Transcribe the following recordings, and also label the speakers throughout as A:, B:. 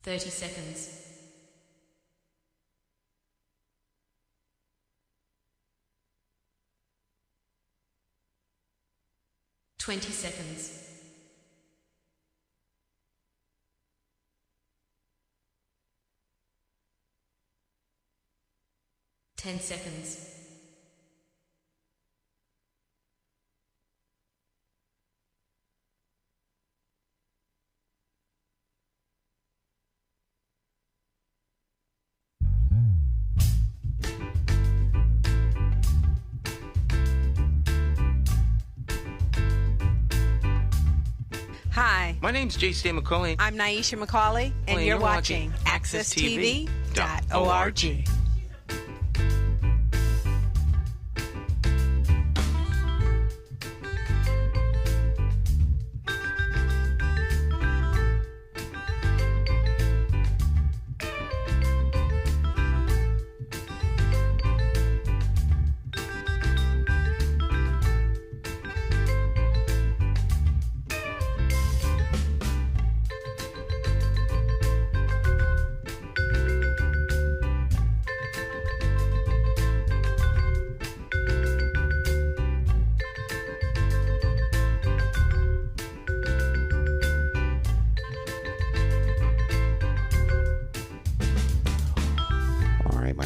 A: 30 seconds. 20 seconds. 10 seconds.
B: 'Hi,
C: My name's J.C. McCauley.
B: I'm Nyesha McCauley, and you're watching AccessTV.org.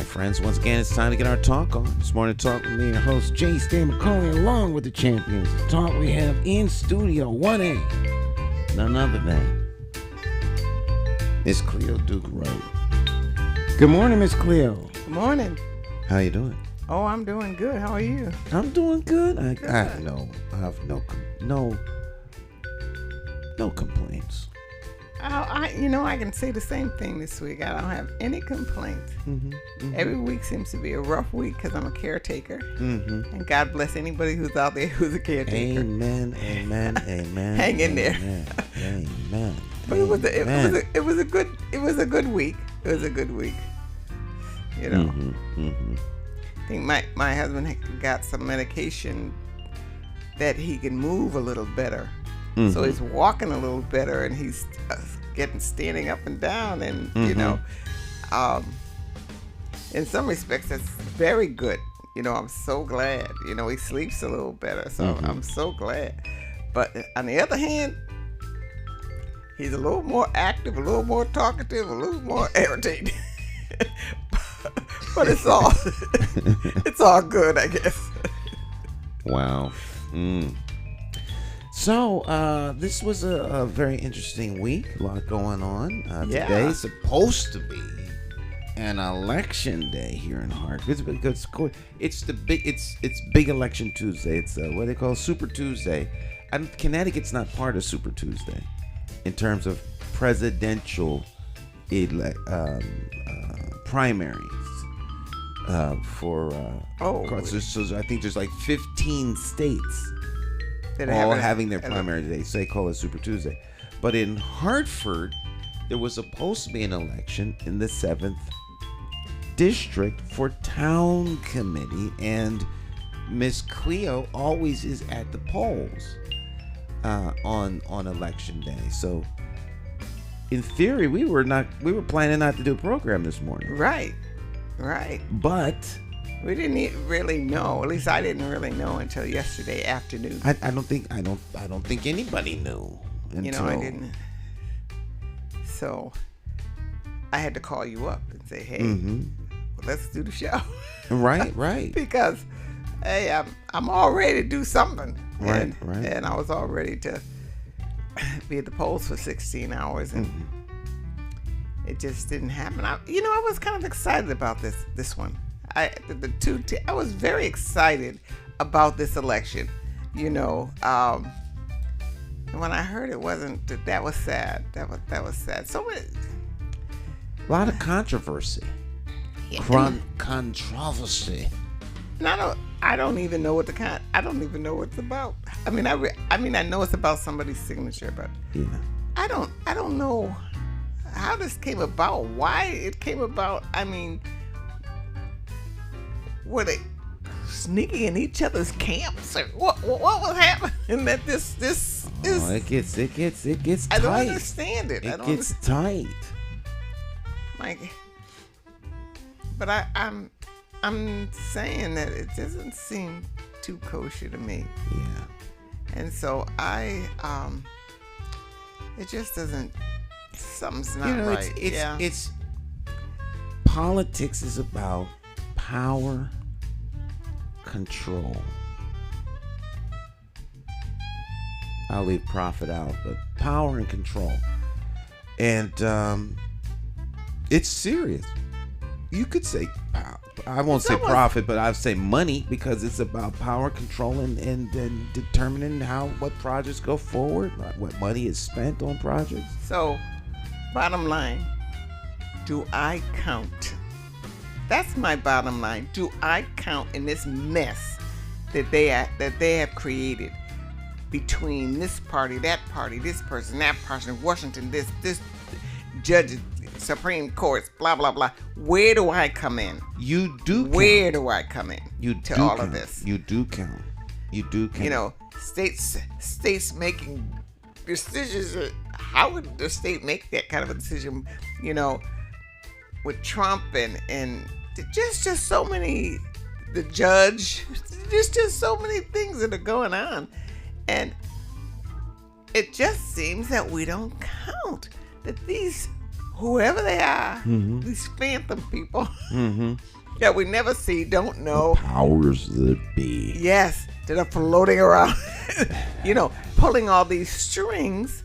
D: Friends, once again, it's time to get our talk on. This morning, talk with me, your host, J.C. McCauley, along with the champions. The talk we have in studio 1A, none other than Miss Cleo Duke-Wright. Good morning, Miss Cleo.
E: Good morning.
D: How you doing?
E: Oh, I'm doing good. How are you?
D: I'm doing good. I have no complaints.
E: I can say the same thing this week. I don't have any complaints. Every week seems to be a rough week because I'm a caretaker. And God bless anybody who's out there who's a caretaker.
D: Amen.
E: Hang in there.
D: Amen.
E: But it was a good week. It was a good week. You know. I think my husband got some medication that he can move a little better. So he's walking a little better, and he's standing up and down, and you know, in some respects that's very good. You know, I'm so glad. You know, he sleeps a little better, so I'm so glad. But on the other hand, he's a little more active, a little more talkative, a little more irritating. But it's all good, I guess.
D: Wow. So, this was a very interesting week. A lot going on. Today's supposed to be an election day here in Hartford. It's big election Tuesday. It's what they call Super Tuesday. Connecticut's not part of Super Tuesday in terms of presidential primaries for. So I think there's like 15 states. All having their primary today, so they call it Super Tuesday. But in Hartford, there was supposed to be an election in the 7th district for town committee, and Miss Cleo always is at the polls on election day. So, in theory, we were planning not to do a program this morning.
E: Right.
D: But
E: we didn't really know. At least I didn't really know until yesterday afternoon.
D: I don't think anybody knew. Until...
E: I didn't. So I had to call you up and say, "Hey, well, let's do the show."
D: Right.
E: Because, hey, I'm all ready to do something.
D: Right.
E: And I was all ready to be at the polls for 16 hours, and it just didn't happen. I was kind of excited about this one. I was very excited about this election, and when I heard it wasn't, that was sad. That was sad. So
D: a lot of controversy. Controversy.
E: And I don't even know what I don't even know what it's about. I mean, I know it's about somebody's signature, but I don't know how this came about, why it came about. I mean, were they sneaking in each other's camps, or what was happening? That this is.
D: It gets tight.
E: I don't understand it.
D: It gets tight.
E: like, but I'm saying that it doesn't seem too kosher to me.
D: Yeah.
E: And so it just doesn't. Something's not right.
D: It's politics is about power, control. I'll leave profit out, but power and control. And it's serious. You could say power. I won't say profit, but I'd say money, because it's about power, control, and determining what projects go forward, what money is spent on projects.
E: So, bottom line, do I count? That's my bottom line. Do I count in this mess that they have created between this party, that party, this person, that person, Washington, this judges, Supreme Courts, blah blah blah? Where do I come in?
D: You do.
E: Where do I come in?
D: You
E: to
D: do
E: all
D: count.
E: Of this?
D: You do count. You do count.
E: You know, states making decisions. How would the state make that kind of a decision? You know, with Trump and just so many, the judge, just so many things that are going on, and it just seems that we don't count that these, whoever they are, these phantom people that we never see, don't know,
D: powers that be.
E: Yes, that are floating around, you know, pulling all these strings.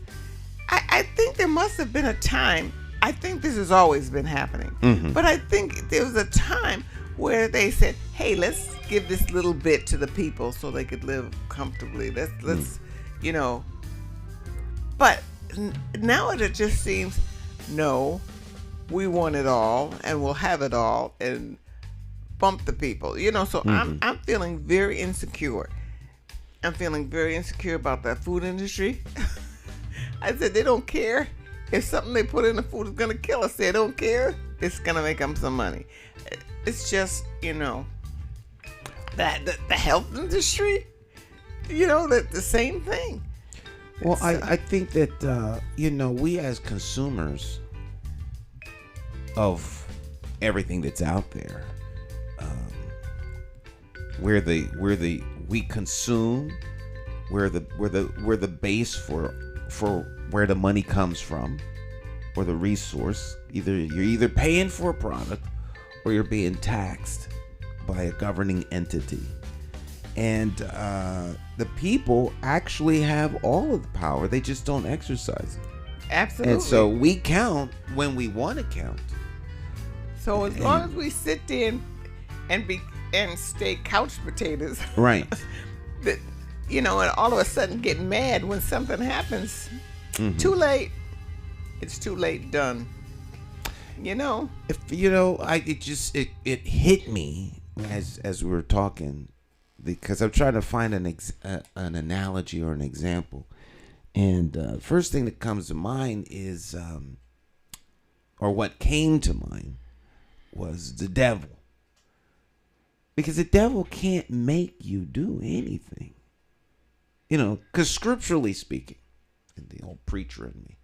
E: I think there must have been a time. I think this has always been happening, but I think there was a time where they said, "Hey, let's give this little bit to the people so they could live comfortably. Let's, you know." But now it just seems, no, we want it all and we'll have it all and bump the people, you know. So I'm feeling very insecure. I'm feeling very insecure about that food industry. I said they don't care if something they put in the food is gonna kill us. They don't care. It's gonna make them some money. It's just, you know, that the health industry, you know, that the same thing.
D: Well, I think that you know, we as consumers of everything that's out there, we consume, we're the base for where the money comes from, or the resource. You're either paying for a product or you're being taxed by a governing entity. And the people actually have all of the power. They just don't exercise it.
E: Absolutely.
D: And so we count when we want to count.
E: So as long as we sit there and stay couch potatoes,
D: right?
E: That, you know, and all of a sudden get mad when something happens. Too late. It's too late. Done. You know.
D: If you know, it hit me as we were talking, because I'm trying to find an analogy or an example, and first thing that comes to mind is, or what came to mind, was the devil. Because the devil can't make you do anything. You know, because scripturally speaking, and the old preacher in me,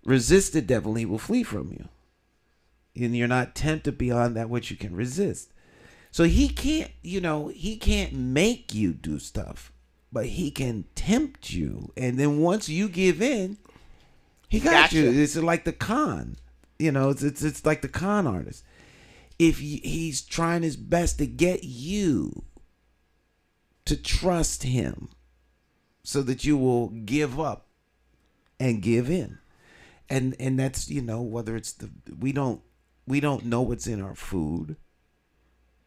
D: resist the devil and he will flee from you. And you're not tempted beyond that which you can resist. So he can't, you know, he can't make you do stuff, but he can tempt you. And then once you give in, he got you. It's like the con. You know, it's like the con artist. If he's trying his best to get you to trust him so that you will give up and give in. And that's, you know, whether it's we don't know what's in our food.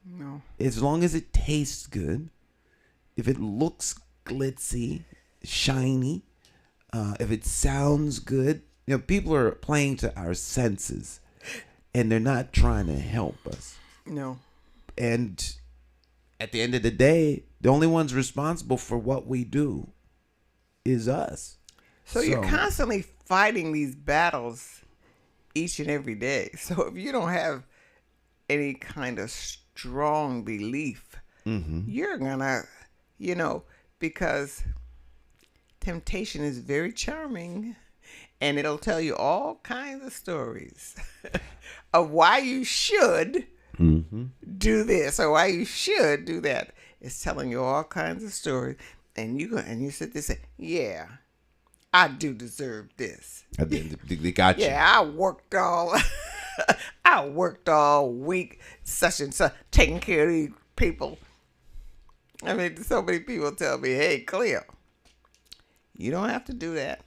E: No.
D: As long as it tastes good, if it looks glitzy, shiny, if it sounds good, you know, people are playing to our senses, and they're not trying to help us.
E: No.
D: And at the end of the day, the only ones responsible for what we do is us.
E: So you're constantly fighting these battles each and every day. So if you don't have any kind of strong belief, you're gonna, you know, because temptation is very charming and it'll tell you all kinds of stories of why you should do this or why you should do that. It's telling you all kinds of stories, and you sit there and say, "Yeah, I do deserve this."
D: They got you.
E: Yeah, I worked all week, such and such, taking care of these people. I mean, so many people tell me, "Hey, Cleo, you don't have to do that."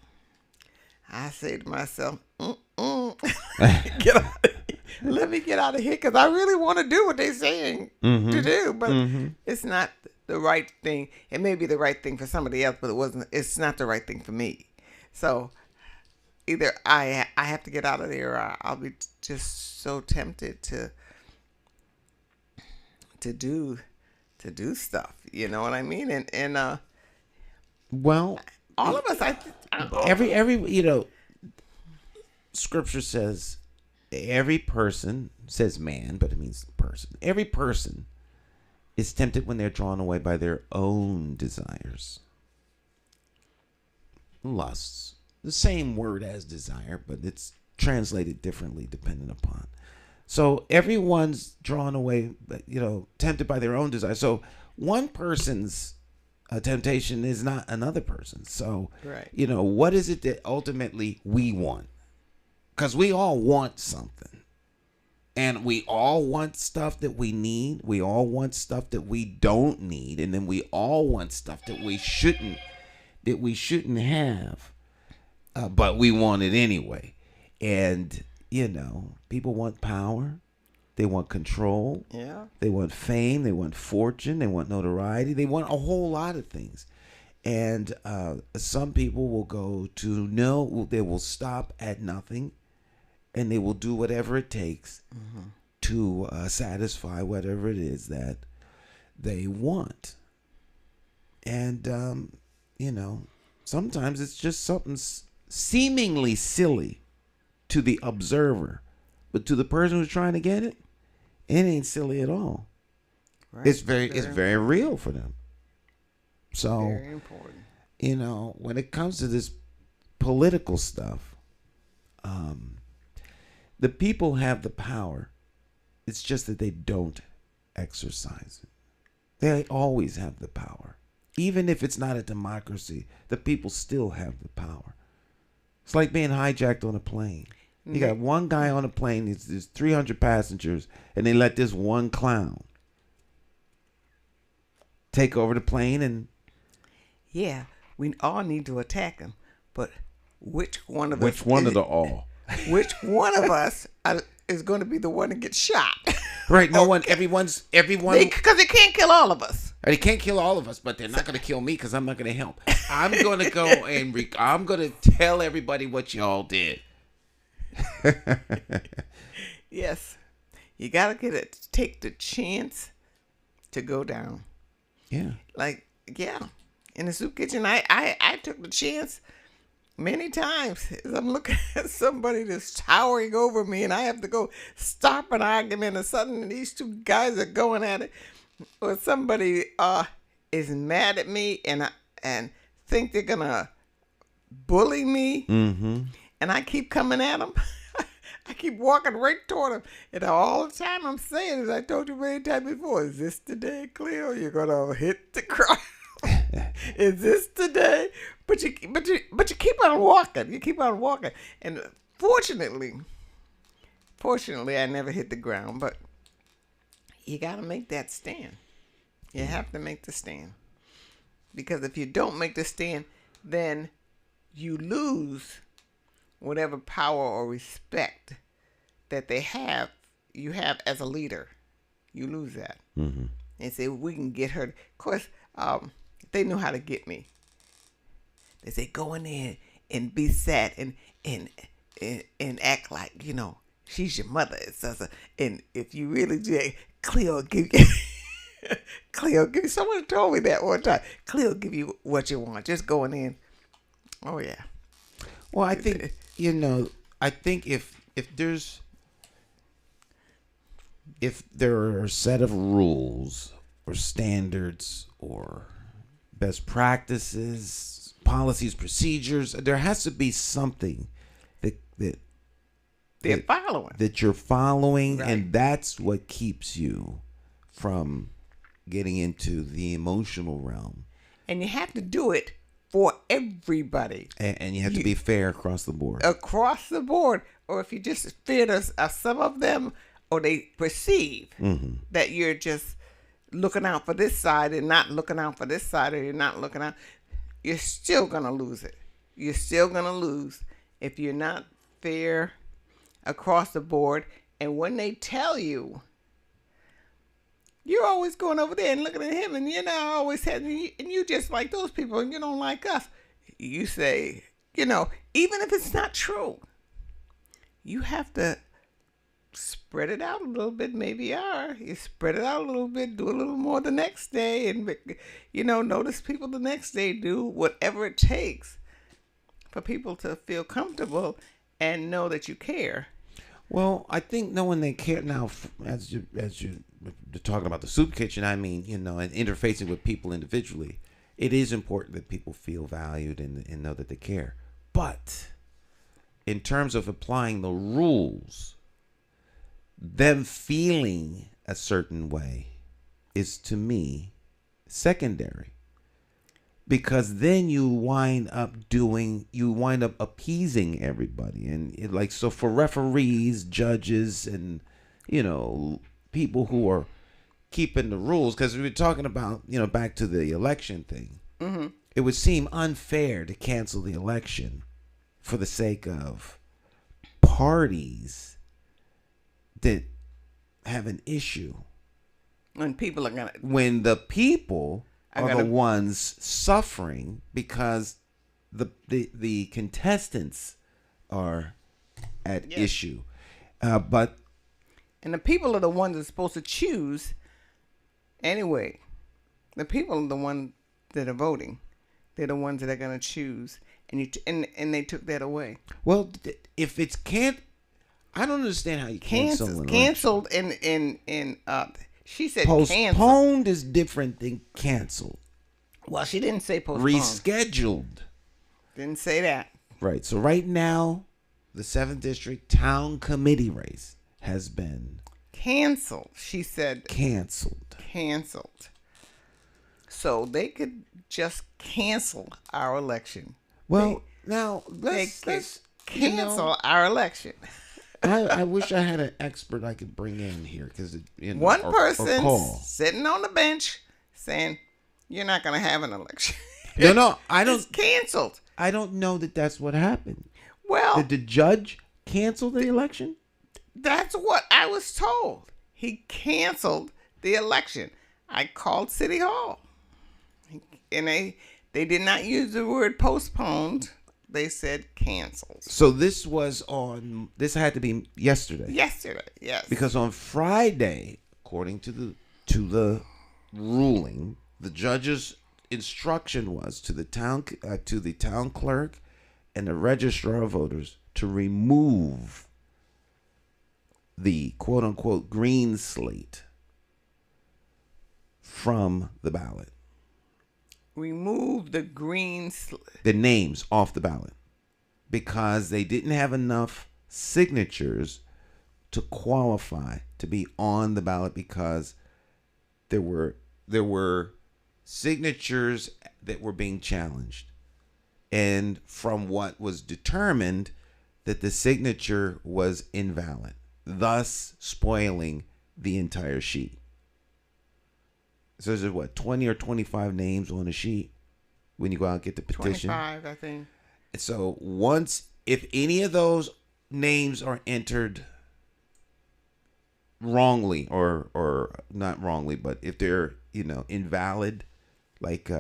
E: I say to myself, let me get out of here, because I really want to do what they're saying to do, but it's not the right thing. It may be the right thing for somebody else, but it's not the right thing for me. So either I have to get out of there, or I'll be just so tempted to do stuff. You know what I mean? And
D: well,
E: all of us,
D: every Scripture says every person, says man, but it means person. Every person is tempted when they're drawn away by their own desires, lusts. The same word as desire, but it's translated differently depending upon. So everyone's drawn away, tempted by their own desire. So one person's temptation is not another person's. So,
E: right.
D: What is it that ultimately we want? Because we all want something. And we all want stuff that we need. We all want stuff that we don't need. And then we all want stuff that we shouldn't have. But we want it anyway. And, people want power. They want control. Yeah. They want fame. They want fortune. They want notoriety. They want a whole lot of things. And some people will go to they will stop at nothing. And they will do whatever it takes to satisfy whatever it is that they want. And, sometimes it's just something seemingly silly to the observer. But to the person who's trying to get it, it ain't silly at all. Right. It's very real for them. So,
E: very important.
D: When it comes to this political stuff, the people have the power. It's just that they don't exercise it. They always have the power. Even if it's not a democracy, the people still have the power. It's like being hijacked on a plane. You got one guy on a plane, there's 300 passengers, and they let this one clown take over the plane. And
E: yeah, we all need to attack him, but which one of
D: us
E: is going to be the one to get shot?
D: Right, everyone.
E: Because they can't kill all of us.
D: They can't kill all of us, but they're not going to kill me because I'm not going to help. I'm going to go and I'm going to tell everybody what y'all did.
E: Yes, you gotta take the chance to go down.
D: Yeah,
E: in the soup kitchen, I took the chance many times. I'm looking at somebody that's towering over me, and I have to go stop an argument or something. And these two guys are going at it, or somebody is mad at me and think they're gonna bully me. And I keep coming at them. I keep walking right toward them. And all the time I'm saying, as I told you many times before, is this the day, Cleo? You're going to hit the crowd. Is this the day? But you keep on walking. You keep on walking. And fortunately, I never hit the ground. But you got to make that stand. You have to make the stand. Because if you don't make the stand, then you lose whatever power or respect that you have as a leader. You lose that. And say, we can get her. Of course, they know how to get me. They say, go in there and be sad and act like, she's your mother. And if you really do, Cleo give you, someone told me that one time. Cleo give you what you want. Just going in. Oh, yeah.
D: Well, I think, if there are a set of rules or standards or best practices, policies, procedures. There has to be something that
E: they're following.
D: That you're following,
E: Right.
D: and that's what keeps you from getting into the emotional realm.
E: And you have to do it for everybody.
D: And you have to be fair across the board.
E: Across the board. Or if you just fear some of them, or they perceive that you're just looking out for this side and not looking out for this side, or you're not looking out, you're still going to lose it. You're still going to lose if you're not fair across the board. And when they tell you, you're always going over there and looking at him, and you're not always having, and you just like those people, and you don't like us. You say, even if it's not true, you have to spread it out a little bit. Maybe you spread it out a little bit, do a little more the next day, and notice people the next day, do whatever it takes for people to feel comfortable and know that you care.
D: Well, I think knowing they care now, as you're talking about the soup kitchen, I mean, and interfacing with people individually, it is important that people feel valued and know that they care. But in terms of applying the rules, them feeling a certain way is, to me, secondary. Because then you wind up appeasing everybody. And so for referees, judges, and, people who are keeping the rules, because we were talking about, back to the election thing, it would seem unfair to cancel the election for the sake of parties that have an issue.
E: When the
D: people are the ones suffering because the contestants are at issue. And
E: the people are the ones that are supposed to choose anyway. The people are the ones that are voting. They're the ones that are going to choose. And they took that away.
D: Well, if it's I don't understand how you cancel.
E: Canceled in she said
D: postponed
E: canceled.
D: Is different than canceled.
E: Well, she didn't say postponed.
D: Rescheduled.
E: Didn't say that.
D: Right. So right now, the 7th District Town Committee race has been
E: canceled. She said
D: canceled.
E: So they could just cancel our election.
D: Well, now let's
E: cancel our election.
D: I wish I had an expert I could bring in here, because
E: one person sitting on the bench saying you're not going to have an election.
D: No, I don't.
E: It's canceled.
D: I don't know that that's what happened.
E: Well,
D: did the judge cancel the election?
E: That's what I was told. He canceled the election. I called City Hall, and they did not use the word postponed. They said canceled.
D: So this had to be yesterday.
E: Yesterday, yes.
D: Because on Friday, according to the ruling, the judge's instruction was to the town clerk and the registrar of voters to remove the quote unquote green slate from the ballot.
E: Remove the
D: the names off the ballot, because they didn't have enough signatures to qualify to be on the ballot, because there were signatures that were being challenged, and from what was determined, that the signature was invalid, thus spoiling the entire sheet. So there's 20 or 25 names on a sheet when you go out and get the petition?
E: 25, I think.
D: So if any of those names are entered wrongly, or not wrongly, but if they're, invalid, like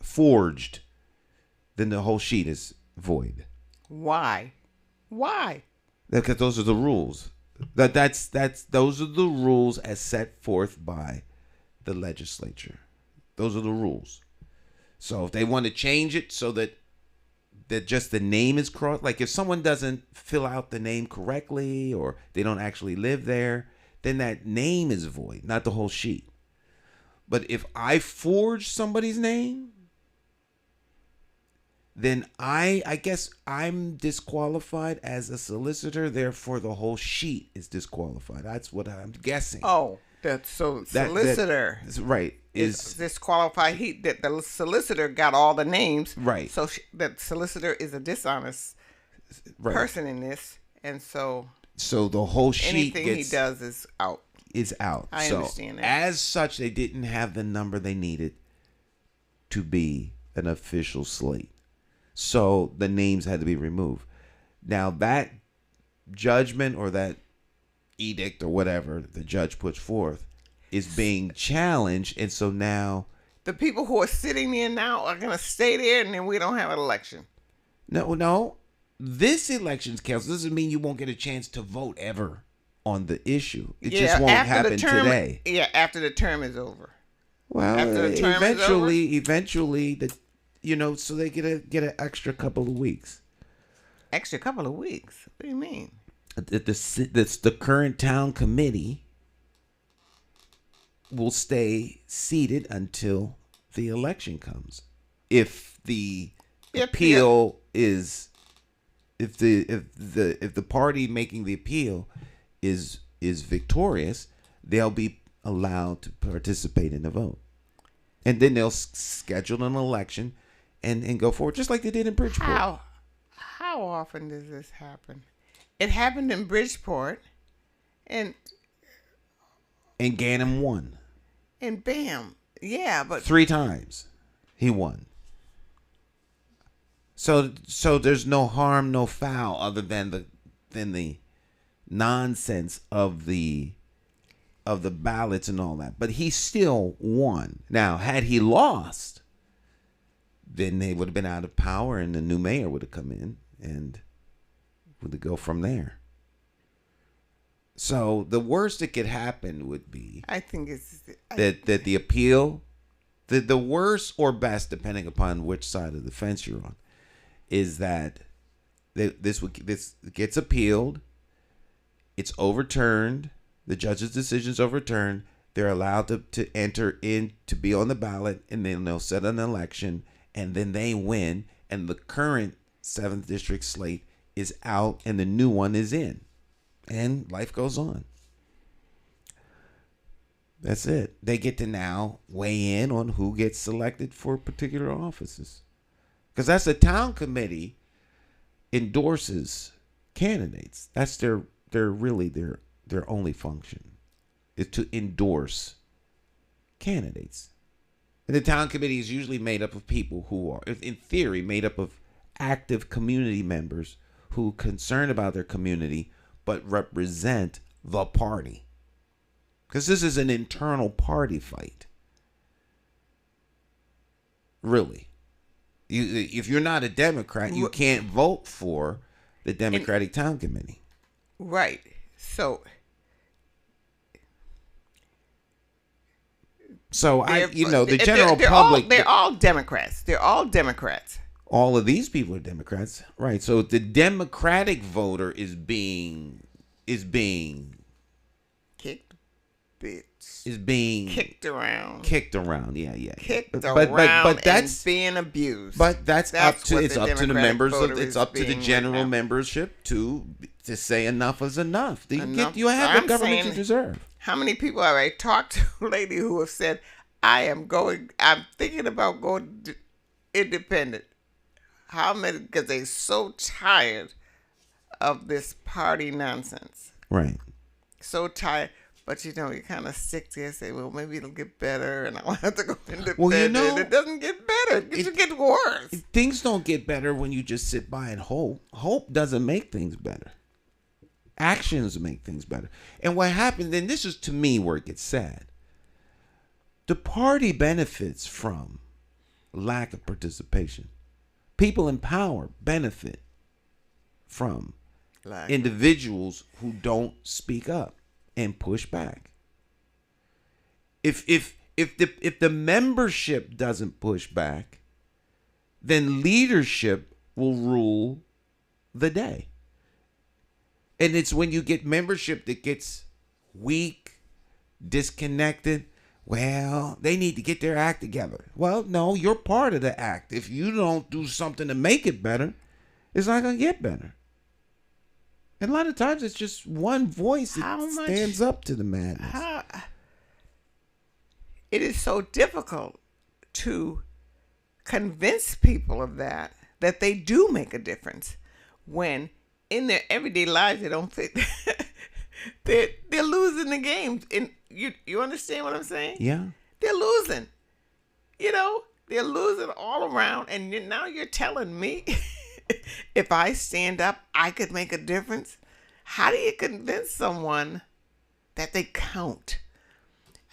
D: forged, then the whole sheet is void.
E: Why?
D: Because those are the rules. Those are the rules as set forth by the legislature. Those are the rules. So if they want to change it so that just the name is crossed, like if someone doesn't fill out the name correctly, or they don't actually live there, then that name is void, not the whole sheet. But if I forge somebody's name, then I guess I'm disqualified as a solicitor. Therefore, the whole sheet is disqualified. That's what I'm guessing.
E: Oh, that's so solicitor.
D: Right.
E: Is disqualified. That the solicitor got all the names.
D: Right.
E: So that solicitor is a dishonest person in this. And so
D: the whole sheet
E: anything he does is out. I understand that.
D: As such, they didn't have the number they needed to be an official slate. So the names had to be removed. Now that judgment or that edict or whatever the judge puts forth is being challenged, and so now
E: the people who are sitting there now are going to stay there, and then we don't have an election.
D: No. This election's canceled. Doesn't mean you won't get a chance to vote ever on the issue. It just won't happen today.
E: Yeah, after the term is over.
D: Well,
E: after the term
D: eventually, so they get an extra couple of weeks.
E: Extra couple of weeks? What do you mean?
D: The current town committee will stay seated until the election comes. If the appeal is, if the party making the appeal is victorious, they'll be allowed to participate in the vote, and then they'll schedule an election and go forward, just like they did in Bridgeport.
E: How often does this happen? It happened in Bridgeport, and
D: Ganem won.
E: And bam, yeah, but
D: 3 times he won. So there's no harm, no foul, other than the nonsense of the ballots and all that. But he still won. Now, had he lost, then they would have been out of power, and the new mayor would have come in and would go from there. So the worst that could happen would be,
E: I think it's
D: that the appeal, the worst or best, depending upon which side of the fence you're on, is that this gets appealed, it's overturned, the judge's decision is overturned, they're allowed to enter in to be on the ballot, and then they'll set an election, and then they win, and the current 7th district slate is out and the new one is in, and life goes on. That's it. They get to now weigh in on who gets selected for particular offices, because that's the town committee endorses candidates. That's their only function, is to endorse candidates. And the town committee is usually made up of people who are, in theory, made up of active community members who are concerned about their community but represent the party. Because this is an internal party fight. Really. If you're not a Democrat, you can't vote for the Democratic Town Committee.
E: Right. So
D: the general public,
E: they're all Democrats. They're all Democrats.
D: All of these people are Democrats, right? So the Democratic voter is being
E: kicked, bitch.
D: Is being
E: kicked around.
D: Kicked around, yeah.
E: Kicked around, but that's being abused.
D: But that's up to the members it's up to the general membership to say enough is enough. You have the government you deserve.
E: How many people have I talked to lately who have said, I'm thinking about going independent? How many? Because they're so tired of this party nonsense.
D: Right.
E: So tired. But, you kind of stick to it and say, well, maybe it'll get better and I won't have to go independent. Well, it doesn't get better. It gets worse.
D: Things don't get better when you just sit by and hope. Hope doesn't make things better. Actions make things better. And what happens, and this is to me where it gets sad, the party benefits from lack of participation. People in power benefit from individuals who don't speak up and push back. If the membership doesn't push back, then leadership will rule the day. And it's when you get membership that gets weak, disconnected, well, they need to get their act together. Well, no, you're part of the act. If you don't do something to make it better, it's not going to get better. And a lot of times it's just one voice that stands up to the madness.
E: It is so difficult to convince people of that they do make a difference, when in their everyday lives they don't fit. they're losing the game. And you understand what I'm saying?
D: Yeah.
E: They're losing. They're losing all around. And now you're telling me if I stand up, I could make a difference. How do you convince someone that they count?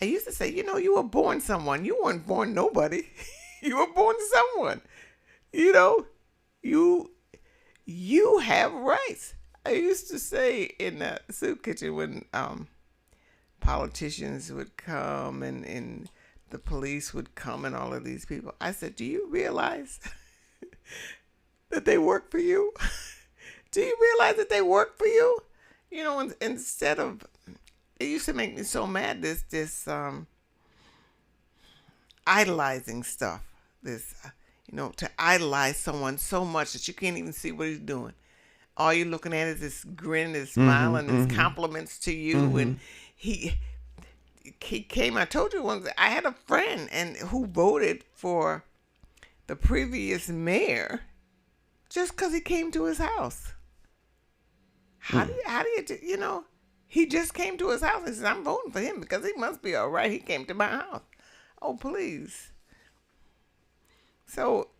E: I used to say, you were born someone. You weren't born nobody. You were born someone. You have rights. I used to say in the soup kitchen when politicians would come and the police would come and all of these people, I said, do you realize that they work for you? Do you realize that they work for you? Instead of, it used to make me so mad, this idolizing stuff, to idolize someone so much that you can't even see what he's doing. All you're looking at is this grin, this smile, and his compliments to you. And he came, I told you once, I had a friend who voted for the previous mayor just because he came to his house. How do you, he just came to his house and said, I'm voting for him because he must be all right. He came to my house. Oh, please. So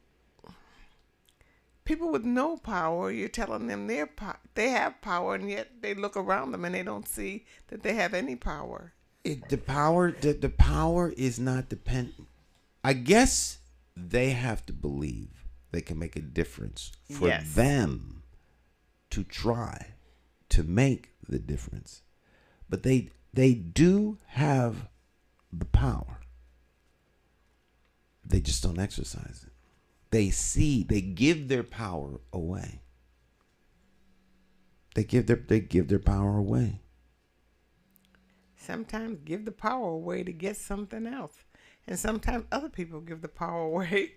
E: people with no power, you're telling them they have power, and yet they look around them and they don't see that they have any power.
D: The power is not dependent. I guess they have to believe they can make a difference for them to try to make the difference. But they do have the power. They just don't exercise it. They give their power away. They give their power away.
E: Sometimes give the power away to get something else. And sometimes other people give the power away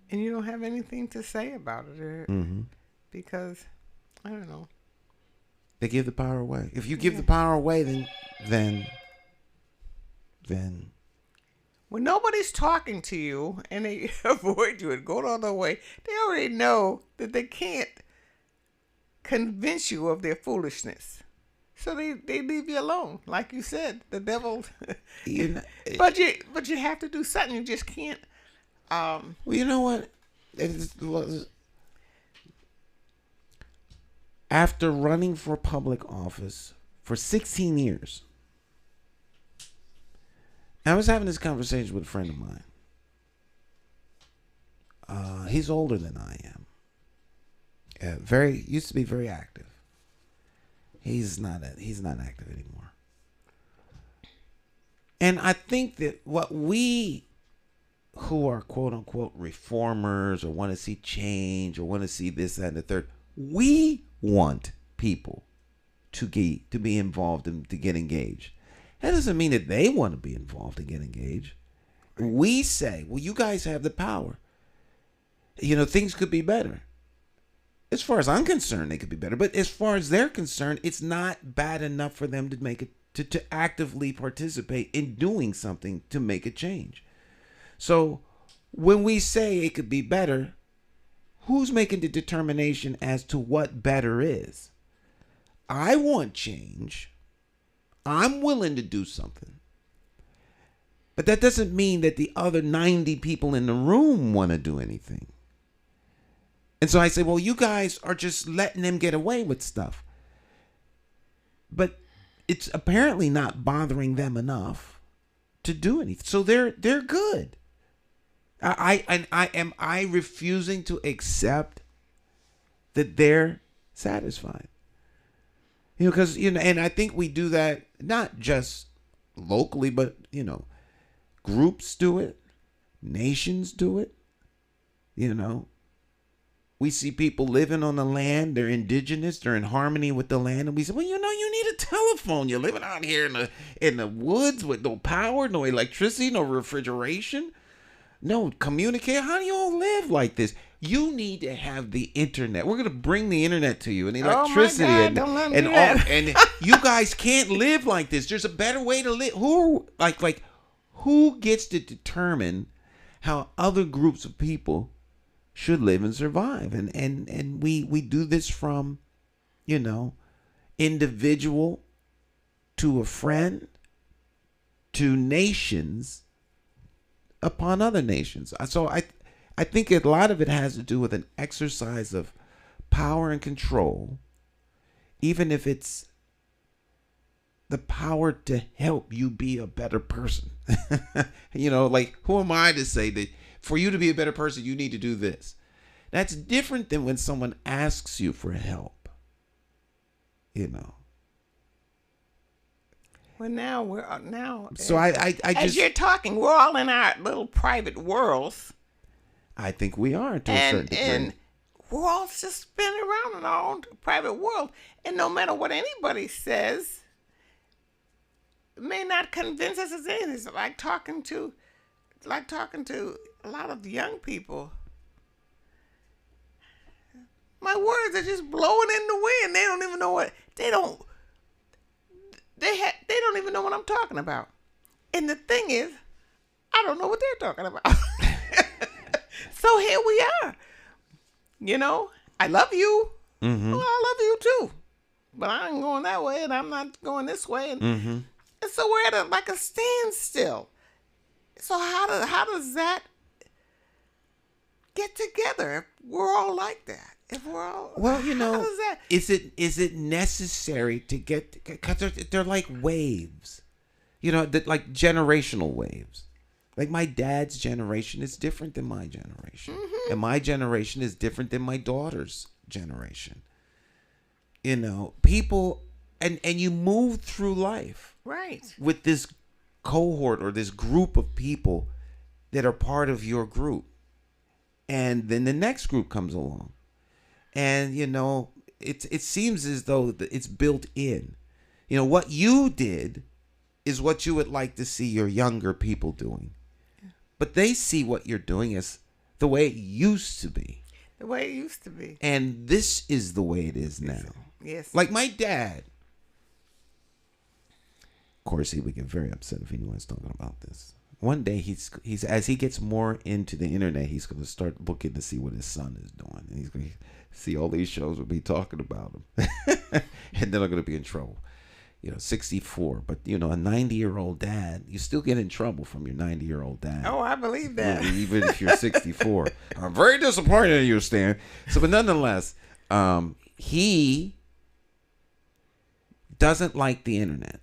E: and you don't have anything to say about it. Because, I don't know.
D: They give the power away. If you give the power away, then
E: when nobody's talking to you and they avoid you and go the other way, they already know that they can't convince you of their foolishness. So they leave you alone. Like you said, the devil. But you have to do something. You just can't.
D: Well, you know what? After running for public office for 16 years, I was having this conversation with a friend of mine. He's older than I am. Used to be very active. He's not active anymore. And I think that what we who are quote unquote reformers or want to see change or want to see this, that, and the third, we want people to be involved and to get engaged. That doesn't mean that they want to be involved and get engaged. We say, well, you guys have the power. Things could be better. As far as I'm concerned, they could be better. But as far as they're concerned, it's not bad enough for them to make it to actively participate in doing something to make a change. So when we say it could be better, who's making the determination as to what better is? I want change. I'm willing to do something. But that doesn't mean that the other 90 people in the room want to do anything. And so I say, well, you guys are just letting them get away with stuff. But it's apparently not bothering them enough to do anything. So they're good. Am I refusing to accept that they're satisfied? Because and I think we do that not just locally, but groups do it, nations do it. We see people living on the land. They're indigenous. They're in harmony with the land. And we say, well, you need a telephone. You're living out here in the woods with no power, no electricity, no refrigeration, no communicate. How do you all live like this? You need to have the internet. We're going to bring the internet to you and electricity.
E: Oh my God, don't let me do that.
D: And you guys can't live like this. There's a better way to live. Who gets to determine how other groups of people should live and survive? And we do this from, individual to a friend to nations upon other nations. So I think a lot of it has to do with an exercise of power and control, even if it's the power to help you be a better person. Who am I to say that for you to be a better person, you need to do this? That's different than when someone asks you for help.
E: Well, now.
D: So I just,
E: as you're talking, we're all in our little private worlds.
D: I think we are to a certain degree.
E: And we're all just spinning around in our own private world. And no matter what anybody says, it may not convince us as anything. It's like talking to a lot of young people. My words are just blowing in the wind. They don't even know what they don't even know what I'm talking about. And the thing is, I don't know what they're talking about. So here we are. I love you.
D: Mm-hmm.
E: Well, I love you too. But I ain't going that way and I'm not going this way. And so we're at a standstill. So how does that get together if we're all like that? If we're all how does that?
D: Is it necessary to get, because they're like waves, like generational waves. Like my dad's generation is different than my generation, and my generation is different than my daughter's generation. People, and you move through life
E: right
D: with this cohort or this group of people that are part of your group, and then the next group comes along, and it seems as though it's built in. What you did is what you would like to see your younger people doing, but they see what you're doing as the way it used to be.
E: The way it used to be.
D: And this is the way it is now.
E: Yes.
D: Like my dad. Of course, he would get very upset if anyone was talking about this. One day, he's as he gets more into the internet, he's going to start looking to see what his son is doing. And he's going to see all these shows will be talking about him. And then I'm going to be in trouble. 64. But, a 90-year-old dad, you still get in trouble from your 90-year-old dad.
E: Oh, I believe that.
D: Even if you're 64. I'm very disappointed in you, Stan. So, but nonetheless, he doesn't like the internet.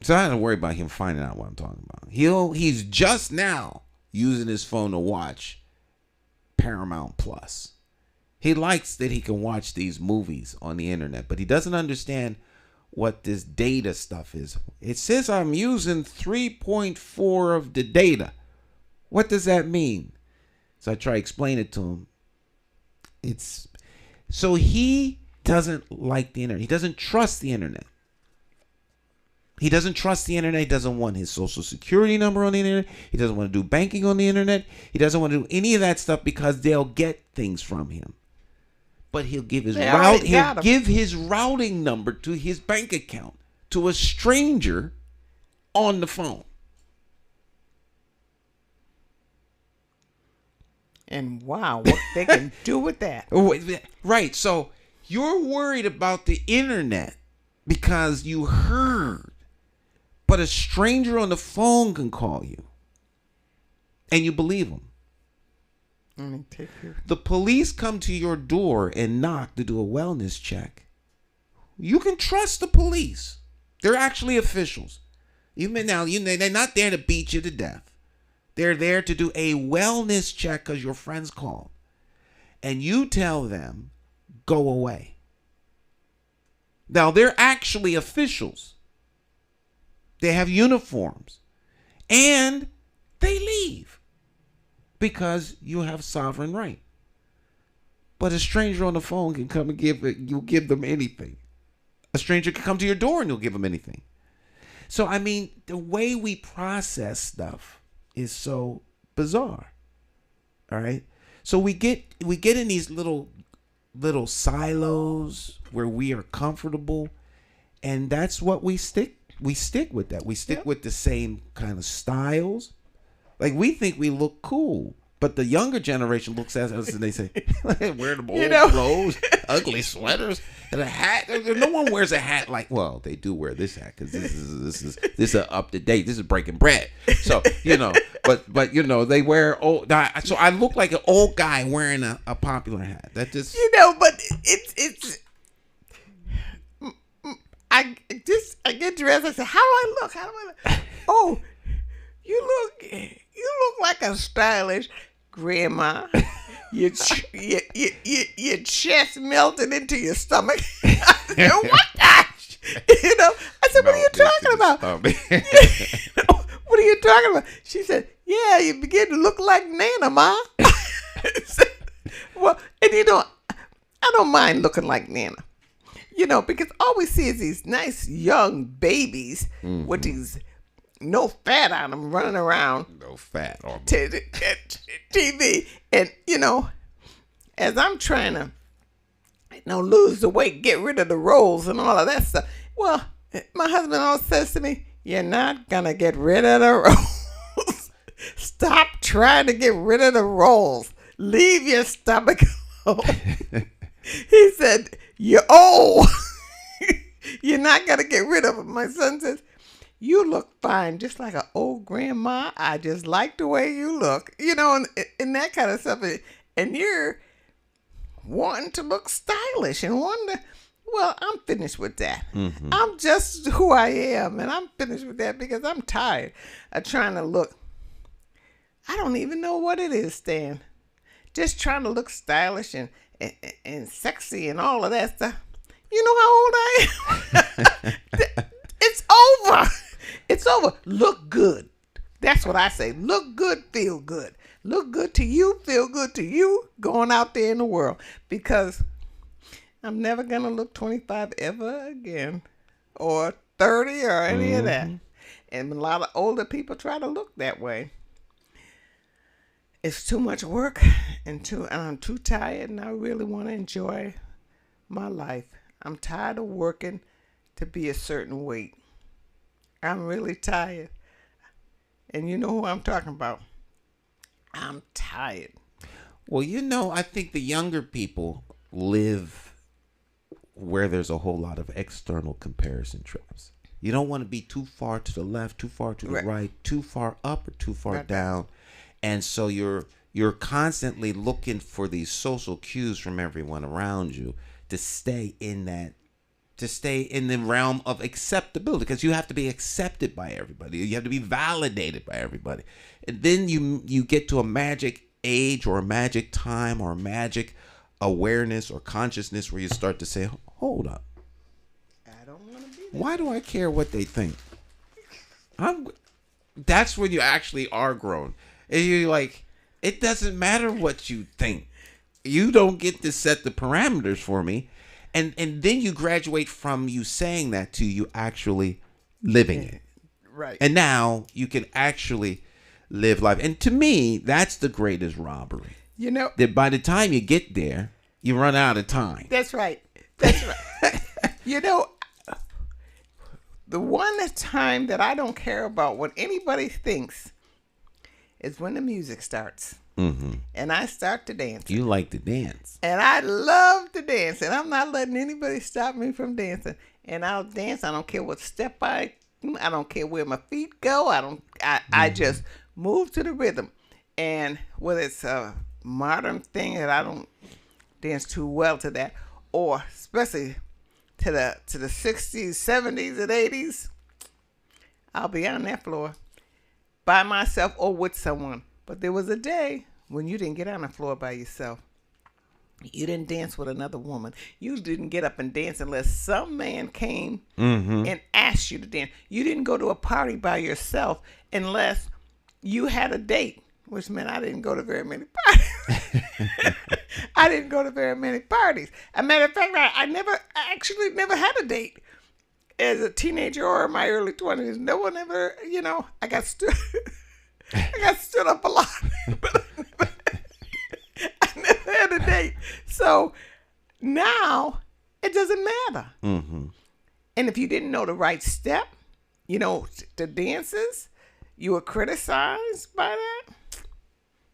D: So I don't have to worry about him finding out what I'm talking about. He's just now using his phone to watch Paramount Plus. He likes that he can watch these movies on the internet, but he doesn't understand what this data stuff is. It says I'm using 3.4 of the data. What does that mean? So I try to explain it to him. So he doesn't like the internet. He doesn't trust the internet. He doesn't trust the internet. He doesn't want his social security number on the internet. He doesn't want to do banking on the internet. He doesn't want to do any of that stuff because they'll get things from him. But he'll give his his routing number to his bank account to a stranger on the phone.
E: And wow, what they can do with that.
D: Right. So you're worried about the internet because you heard, but a stranger on the phone can call you and you believe them. The police come to your door and knock to do a wellness check. You can trust the police. They're actually officials. They're not there to beat you to death. They're there to do a wellness check because your friends called. And you tell them, go away. Now, they're actually officials. They have uniforms. And they leave. Because you have sovereign right. But a stranger on the phone can come and you'll give them anything. A stranger can come to your door and you'll give them anything. So, I mean, the way we process stuff is so bizarre. All right? So we get in these little silos where we are comfortable, and that's what we stick with that. We stick with the same kind of styles. Like, we think we look cool. But the younger generation looks at us and they say, wear the old clothes, ugly sweaters, and a hat. No one wears a hat like, well, they do wear this hat because this is up to date. This is breaking bread. So, but they wear old. So I look like an old guy wearing a popular hat. That just,
E: but it's. I get dressed. I say, how do I look? Oh, you look like a stylish grandma. Your chest melted into your stomach. I said, what? I said, what are you talking about? What are you talking about? She said, yeah, you begin to look like Nana, Ma. Well, and I don't mind looking like Nana. Because all we see is these nice young babies with these no fat on them running around.
D: No fat on
E: TV. And, as I'm trying to, lose the weight, get rid of the rolls and all of that stuff. Well, my husband always says to me, you're not going to get rid of the rolls. Stop trying to get rid of the rolls. Leave your stomach alone. He said, you're old. You're not going to get rid of it. My son says, you look fine, just like an old grandma. I just like the way you look, and that kind of stuff. And you're wanting to look stylish and wanting to, well, I'm finished with that. Mm-hmm. I'm just who I am, and I'm finished with that because I'm tired of trying to look. I don't even know what it is, Stan. Just trying to look stylish and sexy and all of that stuff. You know how old I am? It's over. It's over. Look good. That's what I say. Look good, feel good. Look good to you, feel good to you going out there in the world. Because I'm never going to look 25 ever again. Or 30 or any of that. And a lot of older people try to look that way. It's too much work and I'm too tired, and I really want to enjoy my life. I'm tired of working to be a certain weight. I'm really tired. And you know who I'm talking about. I'm tired.
D: Well, I think the younger people live where there's a whole lot of external comparison traps. You don't want to be too far to the left, too far to the right, too far up or too far down. And so you're constantly looking for these social cues from everyone around you to stay in the realm of acceptability, because you have to be accepted by everybody. You have to be validated by everybody. And then you get to a magic age or a magic time or a magic awareness or consciousness where you start to say, hold up.
E: I don't want to be there.
D: Why do I care what they think? That's when you actually are grown. And you're like, it doesn't matter what you think. You don't get to set the parameters for me. And then you graduate from you saying that to you actually living it.
E: Right.
D: And now you can actually live life. And to me, that's the greatest robbery. That by the time you get there, you run out of time.
E: That's right. That's right. The one time that I don't care about what anybody thinks is when the music starts. Mm-hmm. And I start to dance.
D: You like to dance.
E: And I love to dance. And I'm not letting anybody stop me from dancing. And I'll dance. I don't care what step I don't care where my feet go. I just move to the rhythm. And whether it's a modern thing that I don't dance too well to that, or especially to the 60s, 70s, and 80s, I'll be on that floor by myself or with someone. But there was a day when you didn't get on the floor by yourself. You didn't dance with another woman. You didn't get up and dance unless some man came and asked you to dance. You didn't go to a party by yourself unless you had a date, which meant I didn't go to very many parties. I didn't go to very many parties. As a matter of fact, I actually never had a date as a teenager or in my early 20s. No one ever, I got stood up a lot, but I never had a date. So now it doesn't matter.
D: Mm-hmm.
E: And if you didn't know the right step, the dances, you were criticized by that.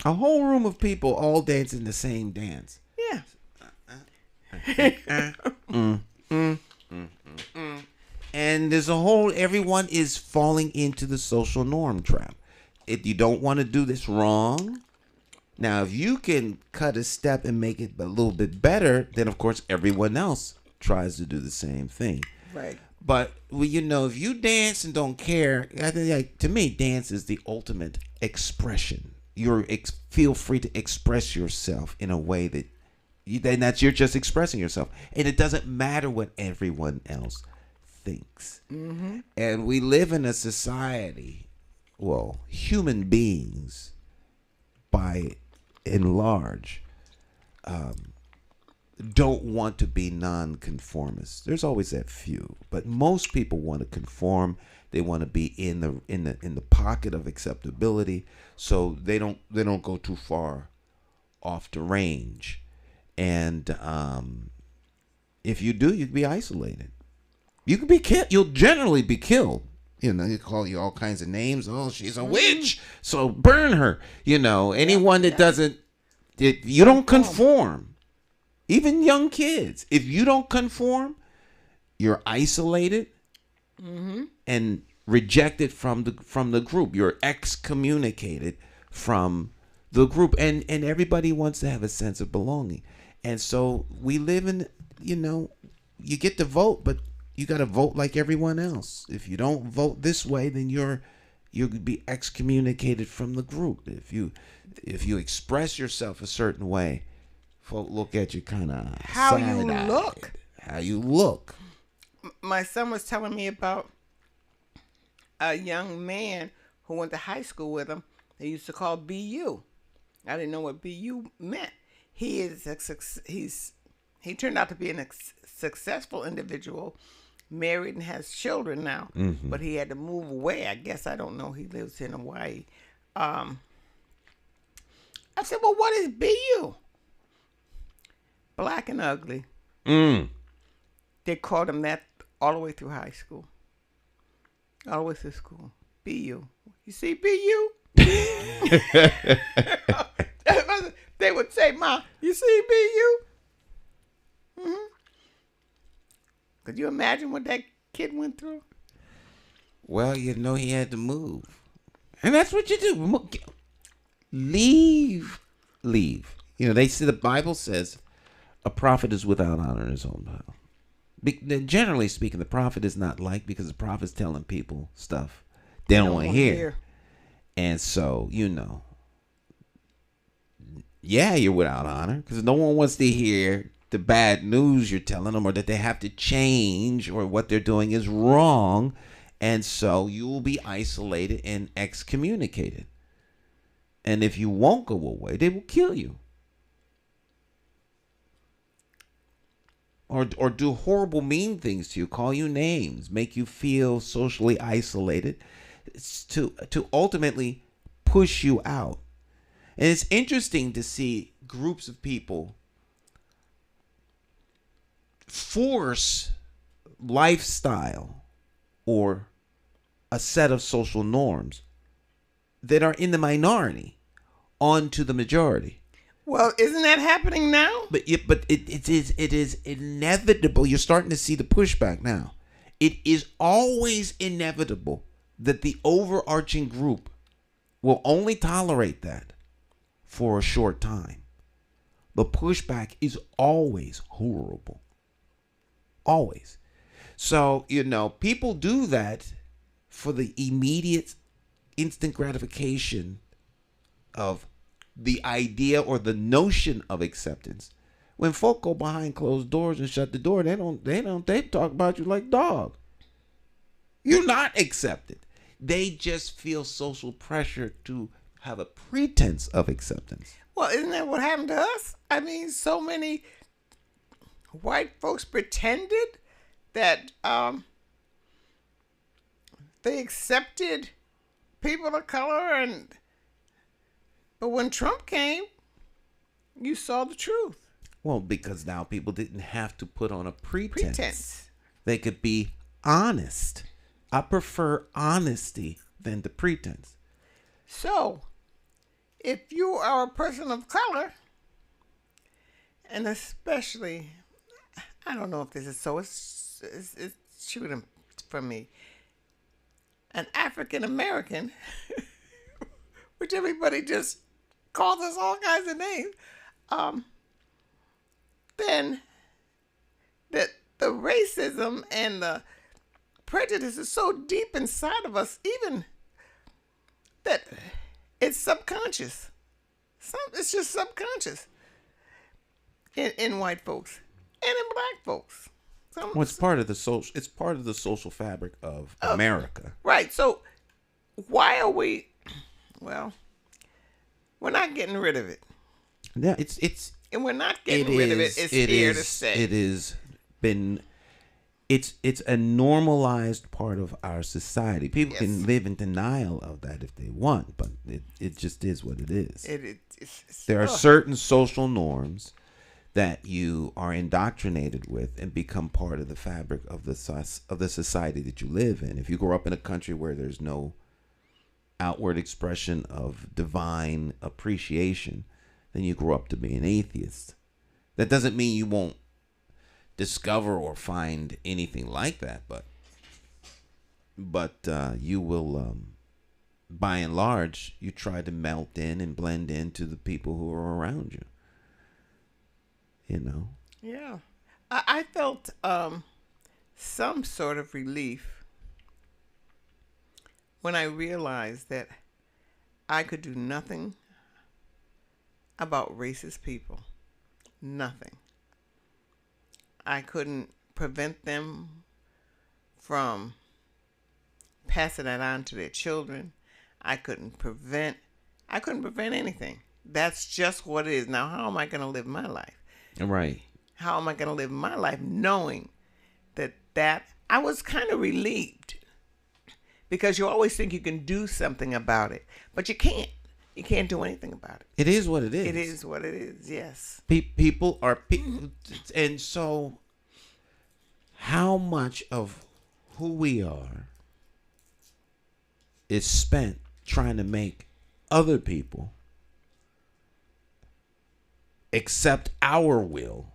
D: A whole room of people all dancing the same dance.
E: Yeah.
D: And there's everyone is falling into the social norm trap. If you don't want to do this wrong, now if you can cut a step and make it a little bit better, then of course everyone else tries to do the same thing.
E: Right.
D: But if you dance and don't care, I think to me, dance is the ultimate expression. Feel free to express yourself in a way that you're just expressing yourself, and it doesn't matter what everyone else thinks.
E: Mm-hmm.
D: And we live in a society, human beings, by and large, don't want to be nonconformists. There's always that few, but most people want to conform. They want to be in the pocket of acceptability, so they don't go too far off the range. And if you do, you'd be isolated. You could be killed. You'll generally be killed. They call you all kinds of names. Oh, she's a witch, so burn her. Anyone that doesn't, you don't conform. Even young kids, if you don't conform, you're isolated.
E: Mm-hmm.
D: And rejected from the group. You're excommunicated from the group, and everybody wants to have a sense of belonging. And so we live in, you get to vote, but you got to vote like everyone else. If you don't vote this way, then you'll be excommunicated from the group. If you express yourself a certain way, folk look at you kind of
E: how you look.
D: How you look.
E: My son was telling me about a young man who went to high school with him. They used to call BU. I didn't know what BU meant. He turned out to be a successful individual, married and has children now.
D: Mm-hmm.
E: But he had to move away. I guess, I don't know. He lives in Hawaii. I said, well, what is BU? Black and ugly. They called him that all the way through high school. All the way through school. BU. You see BU? They would say, Ma, you see BU? Mm-hmm. Could you imagine what that kid went through?
D: Well, he had to move. And that's what you do. Leave. They say the Bible says a prophet is without honor in his own house. Generally speaking, the prophet is not liked because the prophet's telling people stuff they don't want to hear. And so, you're without honor because no one wants to hear the bad news you're telling them, or that they have to change, or what they're doing is wrong. And so you will be isolated and excommunicated. And if you won't go away, they will kill you. Or do horrible, mean things to you, call you names, make you feel socially isolated, to ultimately push you out. And it's interesting to see groups of people force lifestyle or a set of social norms that are in the minority onto the majority.
E: Well, isn't that happening now?
D: But it is inevitable. You're starting to see the pushback now. It is always inevitable that the overarching group will only tolerate that for a short time. The pushback is always horrible. Always. So, people do that for the immediate, instant gratification of the idea or the notion of acceptance. When folk go behind closed doors and shut the door, they talk about you like dog. You're not accepted. They just feel social pressure to have a pretense of acceptance.
E: Well, isn't that what happened to us? I mean, so many white folks pretended that they accepted people of color, but when Trump came, you saw the truth.
D: Well, because now people didn't have to put on a pretense. They could be honest. I prefer honesty than the pretense.
E: So, if you are a person of color, and especially, I don't know if this is so, it's shooting from me, an African American, which everybody just calls us all kinds of names, then the racism and the prejudice is so deep inside of us, even that it's subconscious. It's just subconscious in white folks and in black folks.
D: Well, it's part of the social. It's part of the social fabric of America.
E: Right. So why are we? Well, we're not getting rid of it.
D: Yeah, it's.
E: And we're not getting rid of it. It's here to stay.
D: It has been. It's a normalized part of our society. People can live in denial of that if they want, but it just is what it is. There are certain social norms that you are indoctrinated with and become part of the fabric of the society that you live in. If you grow up in a country where there's no outward expression of divine appreciation, then you grow up to be an atheist. That doesn't mean you won't discover or find anything like that, but you will, by and large, you try to melt in and blend into the people who are around you. You know?
E: Yeah. I felt some sort of relief when I realized that I could do nothing about racist people. Nothing. I couldn't prevent them from passing that on to their children. I couldn't prevent anything. That's just what it is. Now, how am I going to live my life?
D: Right.
E: How am I going to live my life knowing that I was kind of relieved, because you always think you can do something about it, but you can't. You can't do anything about it.
D: It is what it is.
E: It is what it is, yes.
D: People are people. And so how much of who we are is spent trying to make other people accept our will,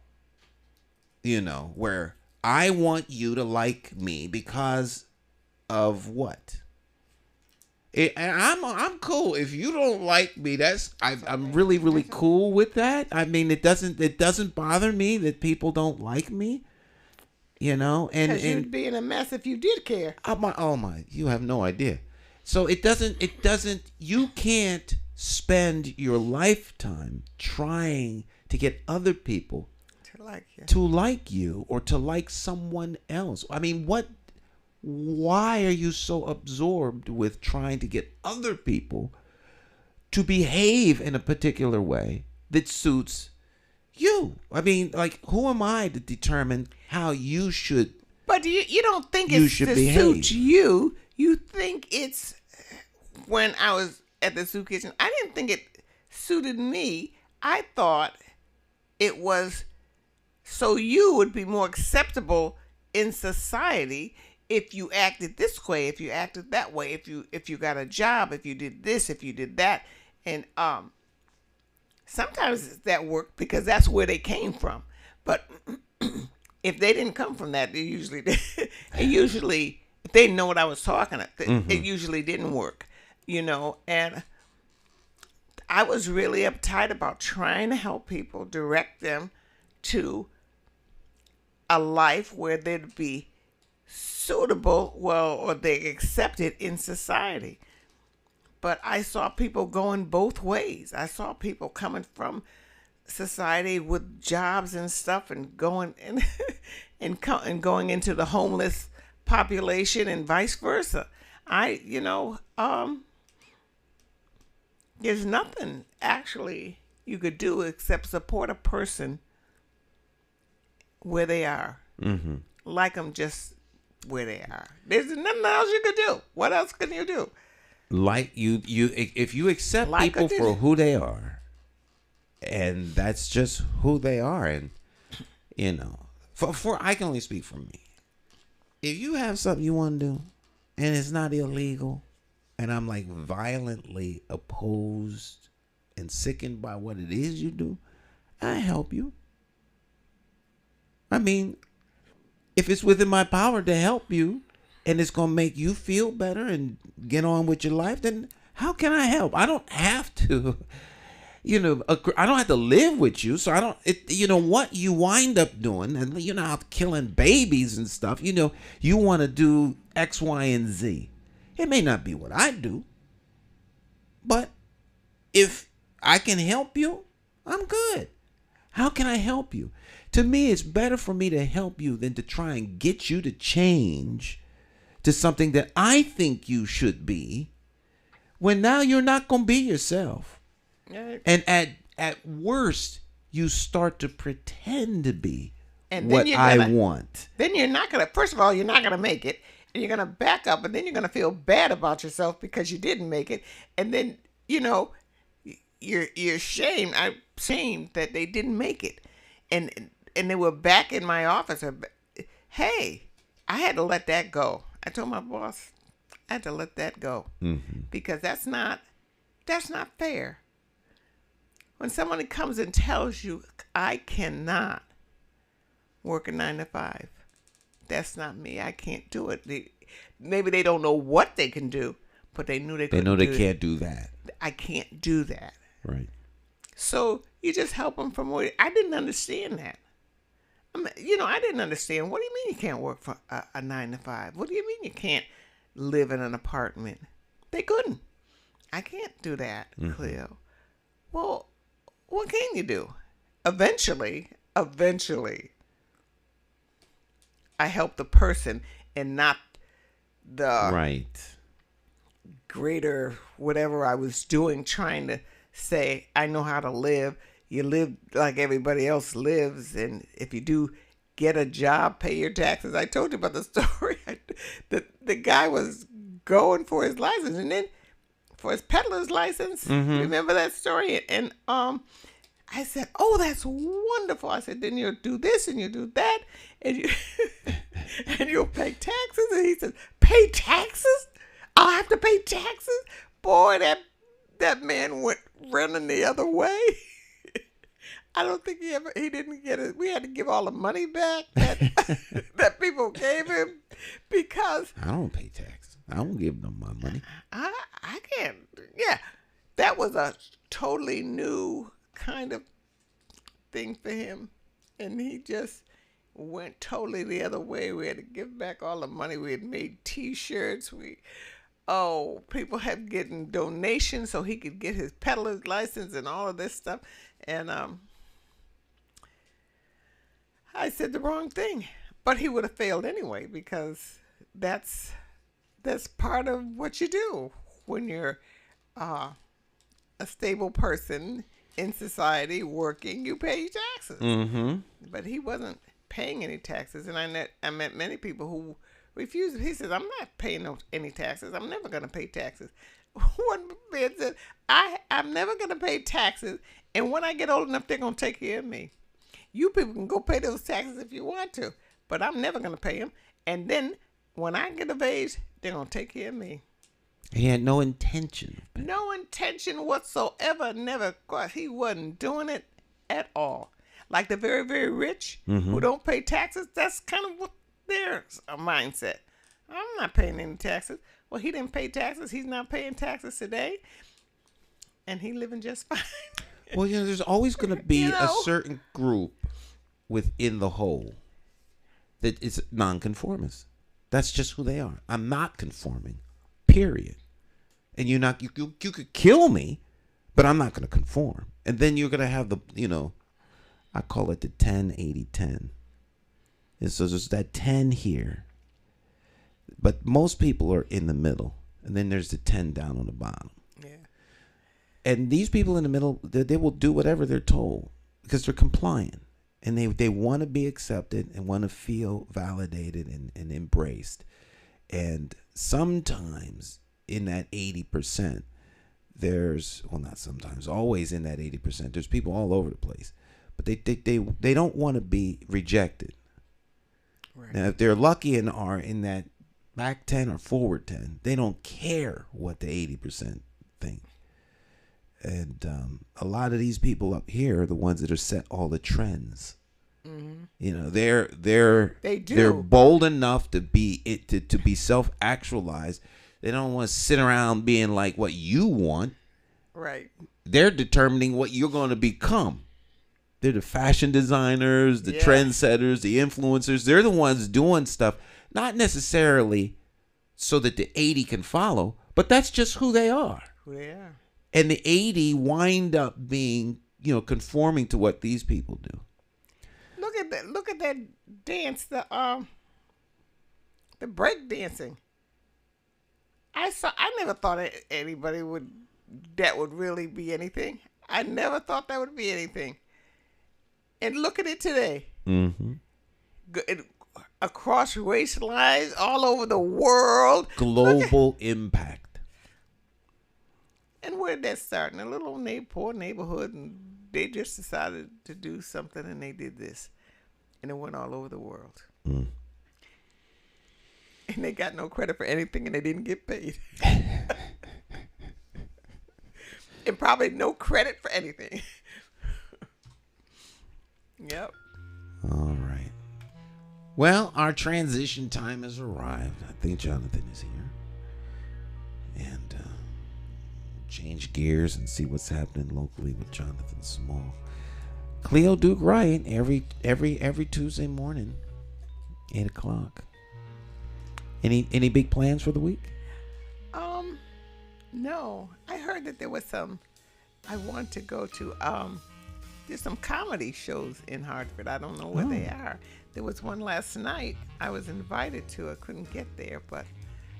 D: you know, where I want you to like me because of what? And I'm cool if you don't like me. I'm really cool with that. I mean, it doesn't bother me that people don't like me, you know. And
E: you'd be in a mess if you did care.
D: Oh my, you have no idea. So it doesn't. You can't spend your lifetime trying to get other people to like you or to like someone else. I mean, why are you so absorbed with trying to get other people to behave in a particular way that suits you? I mean, like, who am I to determine how you should?
E: But you don't think it's to suit you. You think it's, when I was at the soup kitchen, I didn't think it suited me. I thought it was so you would be more acceptable in society if you acted this way, if you acted that way, if you got a job, if you did this, if you did that. And sometimes that worked because that's where they came from. But if they didn't come from that, if they know what I was talking about, it usually didn't work, you know. And I was really uptight about trying to help people, direct them to a life where they'd be suitable, or they accepted in society. But I saw people going both ways. I saw people coming from society with jobs and stuff and going and going into the homeless population and vice versa. there's nothing actually you could do except support a person where they are. Mm-hmm. Like them just where they are. There's nothing else you could do. What else can you do?
D: Like if you accept people for who they are, and that's just who they are, and for I can only speak for me. If you have something you want to do, and it's not illegal, and I'm like violently opposed and sickened by what it is you do, I help you. I mean, if it's within my power to help you, and it's going to make you feel better and get on with your life, then how can I help? I don't have to, I don't have to live with you. So I don't, what you wind up doing, and how killing babies and stuff, you want to do X, Y, and Z. It may not be what I do, but if I can help you, I'm good. How can I help you? To me, it's better for me to help you than to try and get you to change to something that I think you should be, when now you're not going to be yourself. And at worst, you start to pretend to be what I want.
E: Then you're not going to, first of all, you're not going to make it. And you're going to back up, and then you're going to feel bad about yourself because you didn't make it. And then, you're shamed. I'm shamed that they didn't make it. And they were back in my office. Hey, I had to let that go. I told my boss I had to let that go, because that's not fair. When someone comes and tells you, I cannot work a 9 to 5, that's not me. I can't do it. Maybe they don't know what they can do, but they knew they couldn't.
D: They know they can't do that.
E: I can't do that.
D: Right.
E: So you just help them from where. I didn't understand that. I didn't understand. What do you mean you can't work for a 9 to 5? What do you mean you can't live in an apartment? They couldn't. I can't do that, Cleo. Well, what can you do? Eventually, I help the person and not the greater whatever I was doing, trying to say, I know how to live. You live like everybody else lives, and if you do get a job, pay your taxes. I told you about the story. The guy was going for his license, and then for his peddler's license. Remember that story? And I said, oh, that's wonderful. I said, then you'll do this and you do that, and and you'll pay taxes. And he said, pay taxes? I'll have to pay taxes? Boy, that man went running the other way. I don't think he didn't get it. We had to give all the money back that people gave him, because
D: I don't pay taxes. I don't give them my money.
E: I can't. Yeah, that was a totally new kind of thing for him, and he just went totally the other way. We had to give back all the money. We had made T-shirts. People had getting donations so he could get his peddler's license and all of this stuff, and I said the wrong thing, but he would have failed anyway, because that's part of what you do when you're a stable person in society working. You pay taxes, but he wasn't paying any taxes, and I met many people who refused. He says, I'm not paying any taxes. I'm never going to pay taxes. One man said, I'm never going to pay taxes, and when I get old enough, they're going to take care of me. You people can go pay those taxes if you want to, but I'm never going to pay them. And then when I get of age, they're going to take care of me.
D: He had no intention.
E: No intention whatsoever. Never. Of course, he wasn't doing it at all. Like the very, very rich who don't pay taxes, that's kind of what their mindset. I'm not paying any taxes. Well, he didn't pay taxes. He's not paying taxes today. And he's living just fine.
D: Well, there's always going to be a certain group within the whole that is nonconformist. That's just who they are. I'm not conforming, period. And you could kill me, but I'm not going to conform. And then you're going to have the, I call it the 10-80-10. And so there's that 10 here. But most people are in the middle. And then there's the 10 down on the bottom.
E: Yeah.
D: And these people in the middle, they will do whatever they're told because they're compliant. And they want to be accepted and want to feel validated and embraced. And sometimes in that 80%, not sometimes, always in that 80%, there's people all over the place. But they don't want to be rejected. Right. Now, if they're lucky and are in that back 10 or forward 10, they don't care what the 80% think. And a lot of these people up here are the ones that are set all the trends. Mm-hmm. You know, they're bold enough to be to be self-actualized. They don't want to sit around being like what you want.
E: Right.
D: They're determining what you're going to become. They're the fashion designers, the trendsetters, the influencers. They're the ones doing stuff, not necessarily so that the 80 can follow, but that's just who they are.
E: Who they are. And
D: the 80 wind up being, conforming to what these people do.
E: Look at that dance, the break dancing. I never thought anybody would really be anything. I never thought that would be anything. And look at it today. Mm-hmm. Across race lines, all over the world.
D: Global impact.
E: And where did that start? In a little poor neighborhood, and they just decided to do something, and they did this. And it went all over the world. Mm. And they got no credit for anything, and they didn't get paid. And probably no credit for anything. Yep.
D: All right. Well, our transition time has arrived. I think Jonathan is here. And change gears and see what's happening locally with Jonathan Small. Cleo Duke-Wright every Tuesday morning, 8:00. Any big plans for the week?
E: No. I heard that there was some. I want to go to. There's some comedy shows in Hartford. I don't know where they are. There was one last night. I was invited to. I couldn't get there, but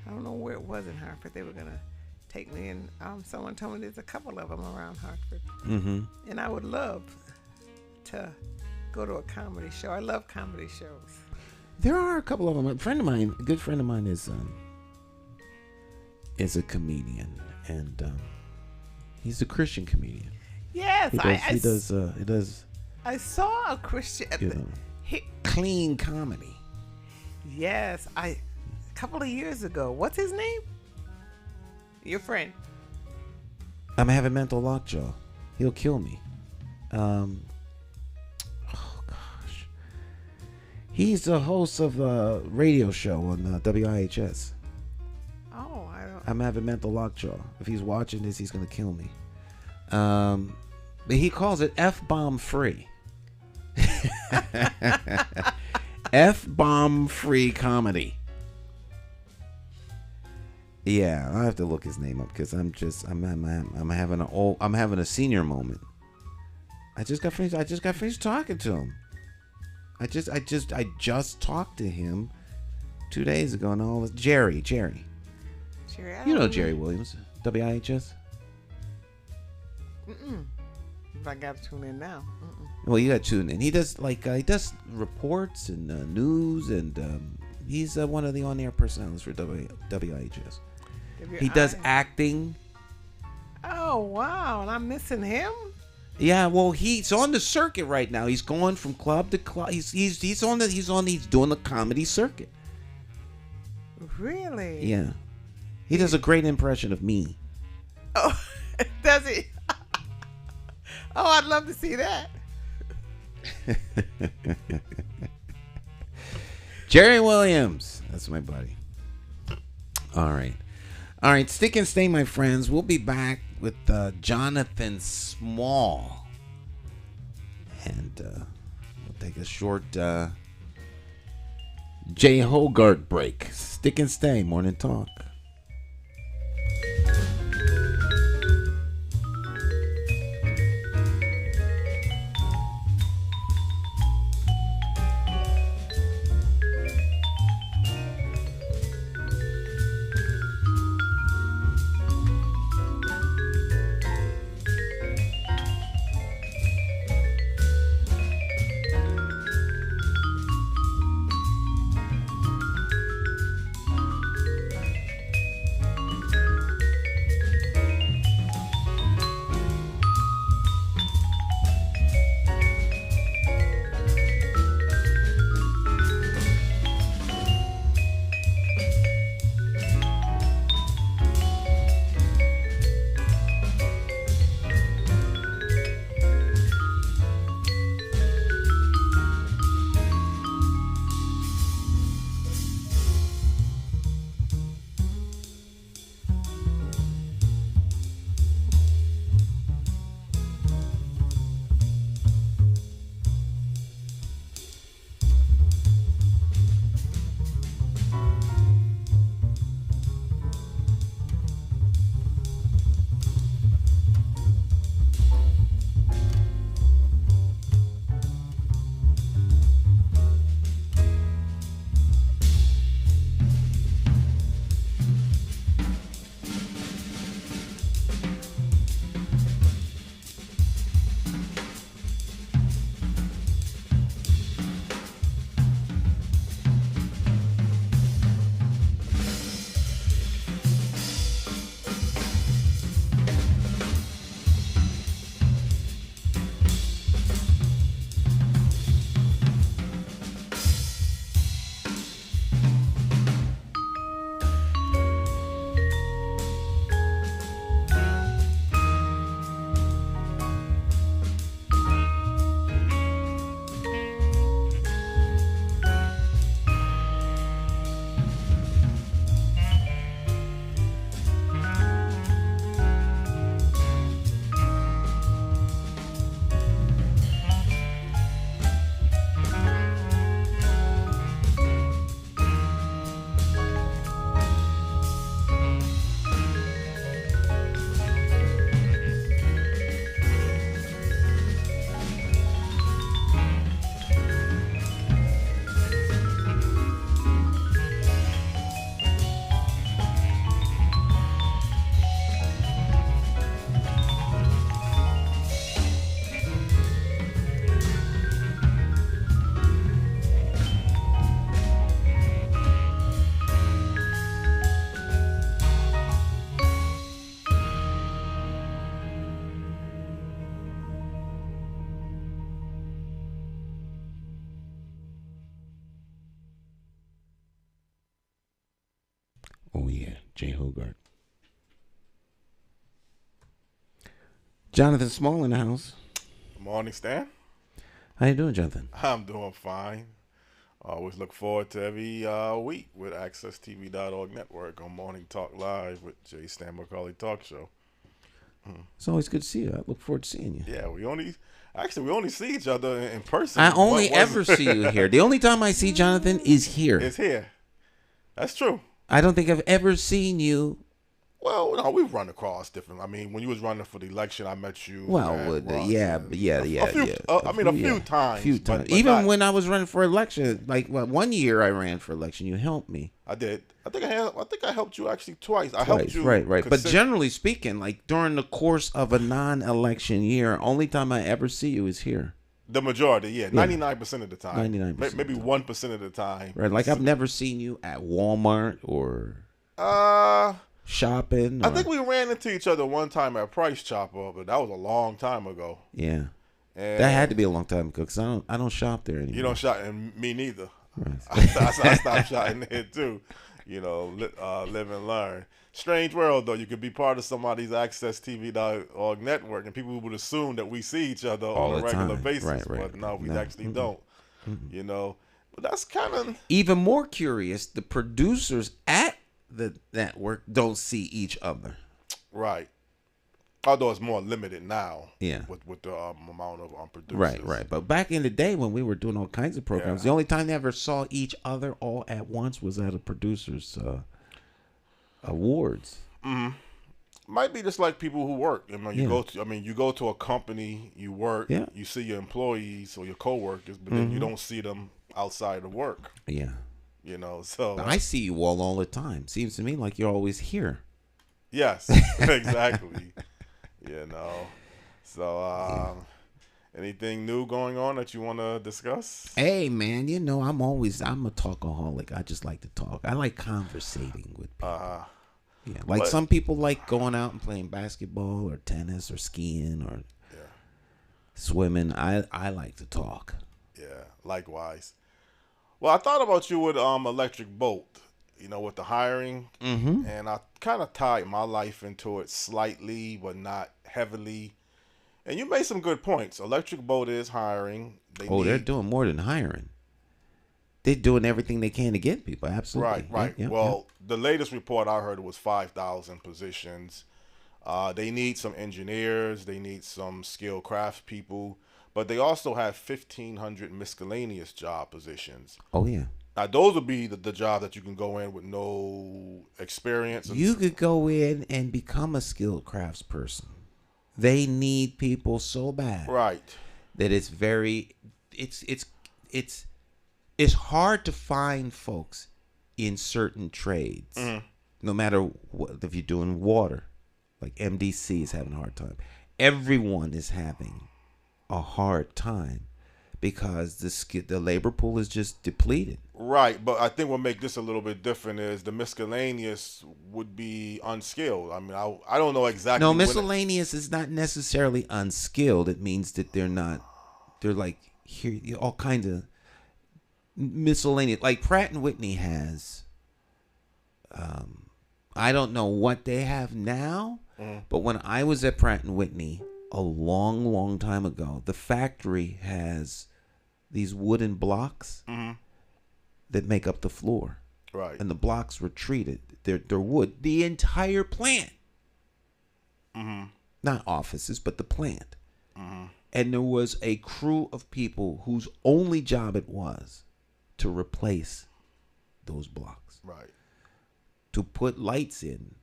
E: I don't know where it was in Hartford. They were gonna take me in. Someone told me there's a couple of them around Hartford, and I would love to go to a comedy show. I love comedy shows.
D: There are a couple of them. A good friend of mine is a comedian, and he's a Christian comedian.
E: Yes,
D: he does.
E: I saw a Christian,
D: clean comedy.
E: Yes, a couple of years ago. What's his name? Your friend.
D: I'm having mental lockjaw. He'll kill me. Oh gosh, he's the host of a radio show on WIHS.
E: Oh, I don't.
D: I'm having mental lockjaw. If he's watching this, he's gonna kill me. But he calls it F-bomb free. F-bomb free comedy. Yeah, I'll have to look his name up because I'm having a senior moment. I just got finished talking to him. I just talked to him 2 days ago, and all Jerry. You know Jerry Williams, WIHS.
E: If I got to tune in now.
D: Well, you got to tune in. He does he does reports and news, and he's one of the on-air personalities for WIHS. He does acting.
E: Oh wow! And I'm missing him.
D: Yeah, well, he's on the circuit right now. He's going from club to club. He's doing the comedy circuit.
E: Really?
D: Yeah. He does a great impression of me.
E: Oh, does he? Oh, I'd love to see that.
D: Jerry Williams. That's my buddy. All right. Stick and stay, my friends. We'll be back with Jonathan Small. And we'll take a short Jay Hogart break. Stick and stay. Morning Talk. Oh, yeah. Jay Hogarth. Jonathan Small in the house.
C: Good morning, Stan.
D: How you doing, Jonathan?
C: I'm doing fine. I always look forward to every week with AccessTV.org network on Morning Talk Live with Jay Stan McCauley Talk Show.
D: It's always good to see you. I look forward to seeing you.
C: Yeah, we only see each other in person.
D: I only ever see you here. The only time I see Jonathan is here.
C: It's here. That's true.
D: I don't think I've ever seen you.
C: Well, no, we've run across different. I mean, when you was running for the election, I met you.
D: Well,
C: A few times.
D: Even when I was running for election, like 1 year I ran for election, you helped me.
C: I did. I think I helped you actually twice. I helped you.
D: Right. But generally speaking, like during the course of a non-election year, only time I ever see you is here.
C: The majority, 99% of the time.
D: 99%.
C: Maybe 1% of the time.
D: Right. Like I've never seen you at Walmart or shopping.
C: I think we ran into each other one time at Price Chopper, but that was a long time ago.
D: Yeah.
C: And
D: that had to be a long time ago because I don't shop there anymore.
C: You don't shop, and me neither.
D: Right.
C: I stopped shopping there too. You know, live and learn. Strange world, though. You could be part of somebody's AccessTV.org network, and people would assume that we see each other
D: all
C: on a regular
D: time.
C: basis.
D: Right.
C: But no, we actually don't. You know, but that's kind of
D: even more curious. The producers at the network don't see each other.
C: Right. Although it's more limited now.
D: Yeah.
C: With the amount of producers.
D: Right. But back in the day when we were doing all kinds of programs, the only time they ever saw each other all at once was at a producer's awards.
C: Mm-hmm. Might be just like people who work. You go to a company, you work, you see your employees or your coworkers, but then you don't see them outside of work.
D: Yeah.
C: You know, so
D: but I see you all the time. Seems to me like you're always here.
C: Yes, exactly. You know. So anything new going on that you want to discuss?
D: Hey man, you know I'm a talkaholic. I just like to talk. I like conversating with people. Yeah, like some people like going out and playing basketball or tennis or skiing or swimming. I like to talk.
C: Yeah, likewise. Well, I thought about you with Electric Boat, you know, with the hiring, and I kind of tied my life into it slightly, but not heavily. And you made some good points. Electric Boat is hiring.
D: They're doing more than hiring. They're doing everything they can to get people. Absolutely.
C: Right. The latest report I heard was 5,000 positions. They need some engineers. They need some skilled craftspeople. But they also have 1,500 miscellaneous job positions.
D: Oh, yeah.
C: Now, those would be the job that you can go in with no experience.
D: You could go in and become a skilled craftsperson. They need people so bad.
C: Right.
D: That it's hard to find folks in certain trades. No matter what, if you're doing water, like MDC is having a hard time. Everyone is having a hard time because the labor pool is just depleted.
C: Right, but I think what makes this a little bit different is the miscellaneous would be unskilled. I mean, I don't know exactly.
D: No, miscellaneous is not necessarily unskilled. It means that they're like here all kinds of miscellaneous. Like Pratt and Whitney has. I don't know what they have now, but when I was at Pratt and Whitney a long, long time ago, the factory has these wooden blocks that make up the floor.
C: Right.
D: And the blocks were treated. They're wood. The entire plant. Not offices, but the plant. And there was a crew of people whose only job it was to replace those blocks.
C: Right.
D: To put lights in.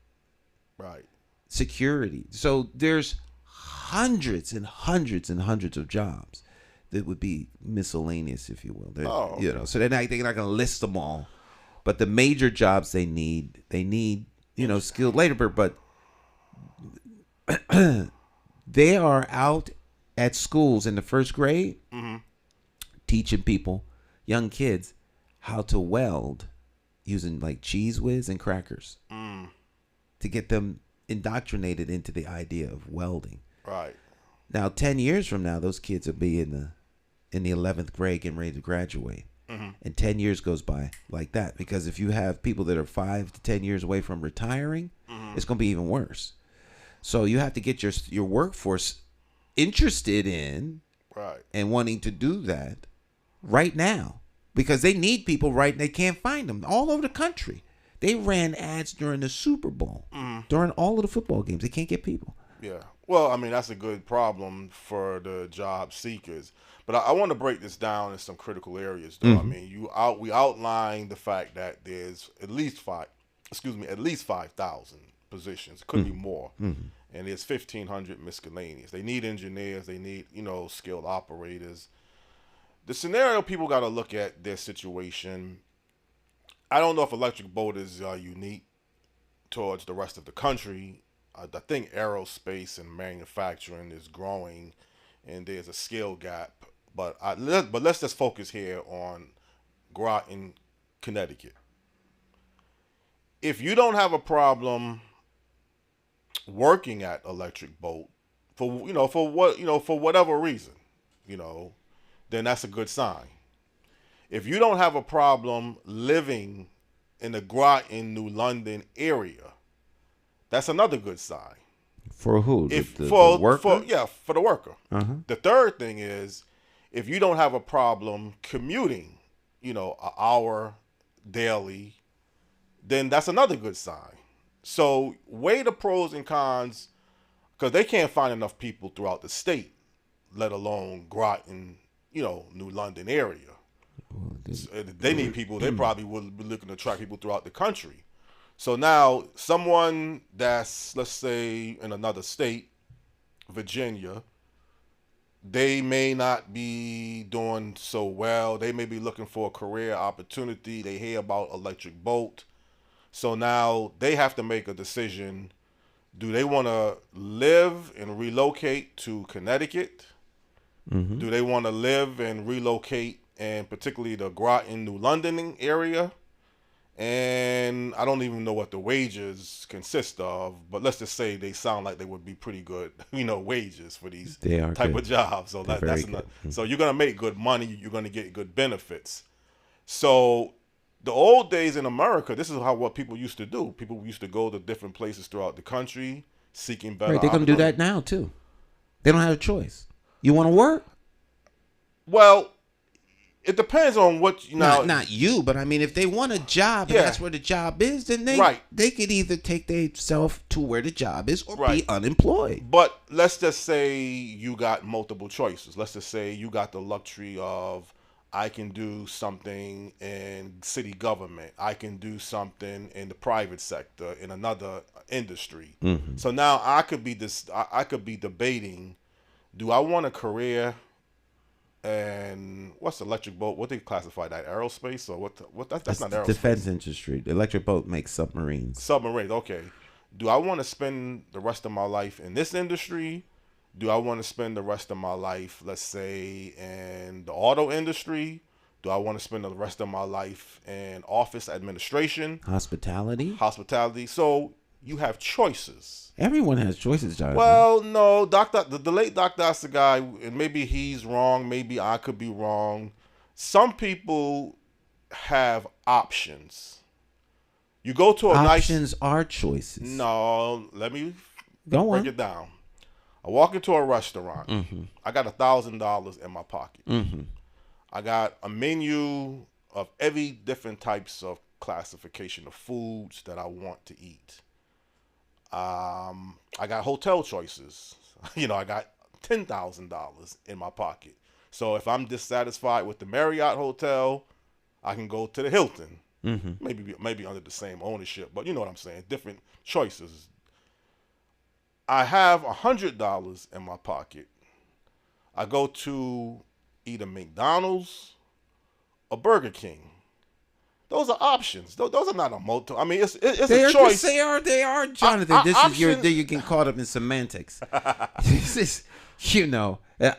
C: Right. Security.
D: So there's hundreds and hundreds and hundreds of jobs that would be miscellaneous, if you will.
C: Okay.
D: You know, so they're not going to list them all, but the major jobs they need, skilled labor. But they are out at schools in the first grade teaching people, young kids, how to weld using like Cheese Whiz and crackers to get them indoctrinated into the idea of welding.
C: Right. Now,
D: 10 years from now, those kids will be in the 11th grade getting ready to graduate. And and 10 years goes by like that. Because if you have people that are 5 to 10 years away from retiring, it's going to be even worse. So you have to get your workforce interested in and wanting to do that right now, because they need people they can't find them all over the country. They ran ads during the Super Bowl, during all of the football games. They can't get people.
C: Yeah. Well, I mean, that's a good problem for the job seekers. But I want to break this down in some critical areas, though. I mean, we outlined the fact that there's at least 5,000 positions. It could be more. And there's 1,500 miscellaneous. They need engineers. They need, skilled operators. The scenario people got to look at their situation. I don't know if Electric Boat is unique towards the rest of the country. I think aerospace and manufacturing is growing, and there's a skill gap. But let's just focus here on Groton, Connecticut. If you don't have a problem working at Electric Boat for whatever reason, then that's a good sign. If you don't have a problem living in the Groton, New London area, that's another good sign.
D: For who?
C: The
D: worker?
C: For the worker. The third thing is, if you don't have a problem commuting, an hour daily, then that's another good sign. So weigh the pros and cons, because they can't find enough people throughout the state, let alone Groton, New London area. They need people. They probably would be looking to attract people throughout the country. So now someone that's, let's say, in another state, Virginia, they may not be doing so well. They may be looking for a career opportunity. They hear about Electric Boat. So now they have to make a decision. Do they want to live and relocate to Connecticut? Do they want to live and relocate, and particularly the Groton, New London area? And I don't even know what the wages consist of, but let's just say they sound like they would be pretty good, wages for these type of jobs. So that's enough. So you're gonna make good money. You're gonna get good benefits. So the old days in America, this is what people used to do. People used to go to different places throughout the country seeking better.
D: Right, they're gonna do that now too. They don't have a choice. You want to work?
C: Well, it depends on what
D: not you, but I mean, if they want a job and that's where the job is, then they could either take themselves to where the job is or be unemployed.
C: But let's just say you got multiple choices. Let's just say you got the luxury of, I can do something in city government. I can do something in the private sector, in another industry. So now I could be debating, do I want a career? And what's Electric Boat? What do they classify that? Aerospace or what? That's not aerospace.
D: Defense industry. The Electric Boat makes submarines.
C: Submarines. Okay. Do I want to spend the rest of my life in this industry? Do I want to spend the rest of my life, let's say, in the auto industry? Do I want to spend the rest of my life in office administration?
D: Hospitality.
C: So you have choices.
D: Everyone has choices, Jonathan.
C: Well, no, the late Dr. Assegai, and maybe he's wrong, maybe I could be wrong. Some people have options. You go to
D: options are choices.
C: No, let me
D: break
C: it down. I walk into a restaurant. I got $1,000 in my pocket. I got a menu of every different types of classification of foods that I want to eat. I got hotel choices. I got $10,000 in my pocket. So if I'm dissatisfied with the Marriott hotel, I can go to the Hilton. Maybe under the same ownership, but you know what I'm saying. Different choices. I have $100 in my pocket. I go to either McDonald's or Burger King. Those are options. Those are not a multiple. I mean, it's a choice.
D: They are, Jonathan. You're getting caught up in semantics. This is,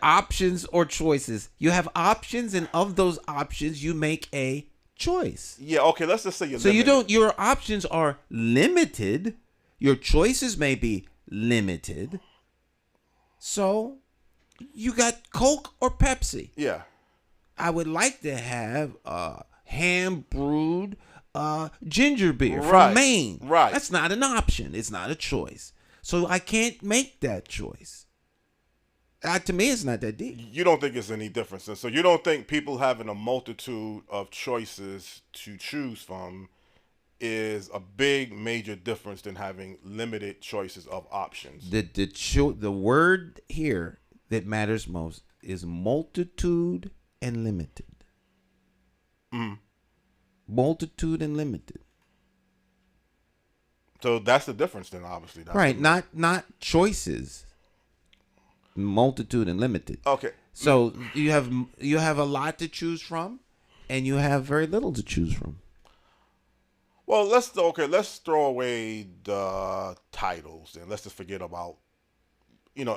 D: options or choices. You have options, and of those options, you make a choice.
C: Yeah. Okay. Let's just say
D: your options are limited. Your choices may be limited. So, you got Coke or Pepsi.
C: Yeah.
D: I would like to have hand brewed ginger beer from
C: Right.
D: Maine.
C: Right.
D: That's not an option. It's not a choice. So I can't make that choice. To me, it's not that deep.
C: You don't think it's any difference. So you don't think people having a multitude of choices to choose from is a big major difference than having limited choices of options.
D: The word here that matters most is multitude and limited. Multitude and limited.
C: So that's the difference then, obviously. That's
D: Right, not choices. Multitude and limited.
C: Okay.
D: So you have a lot to choose from, and you have very little to choose from.
C: Well, let's throw away the titles and let's just forget about,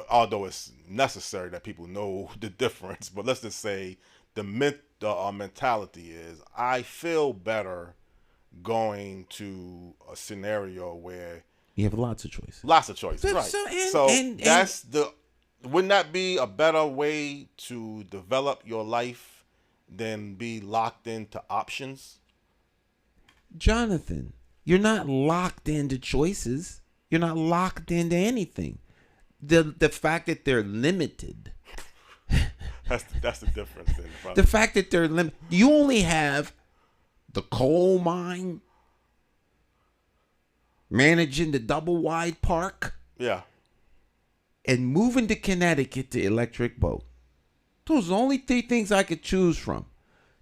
C: although it's necessary that people know the difference, but let's just say the mentality is I feel better going to a scenario where
D: You have lots of choices.
C: lots of choices, right?
D: And
C: That's wouldn't that be a better way to develop your life than be locked into options?
D: Jonathan, you're not locked into choices. You're not locked into anything. The fact that they're limited.
C: That's the difference then.
D: The fact that they're limited. You only have the coal mine, managing the double wide park,
C: Yeah.
D: and moving to Connecticut to electric boat. Those are the only three things I could choose from.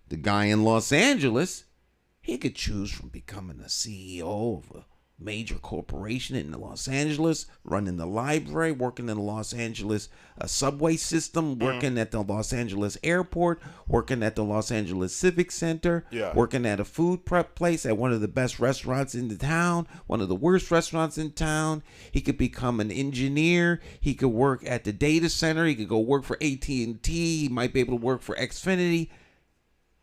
D: The guy in Los Angeles, he could choose from becoming a CEO of a major corporation in Los Angeles, running the library, working in the Los Angeles subway system, working at the Los Angeles airport, working at the Los Angeles Civic Center, working at a food prep place at one of the best restaurants in the town, one of the worst restaurants in town. He could become an engineer. He could work at the data center. He could go work for AT&T. He might be able to work for Xfinity.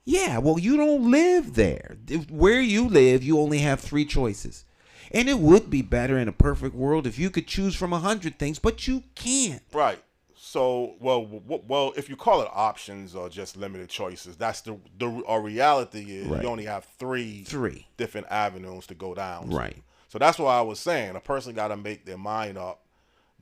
D: Yeah, well, you don't live there. Where you live, you only have three choices. And it would be better in a perfect world if you could choose from 100 things, but you can't.
C: Right. So, well, if you call it options or just limited choices, that's the reality is you only have three different avenues to go down.
D: Right.
C: So that's why I was saying a person got to make their mind up.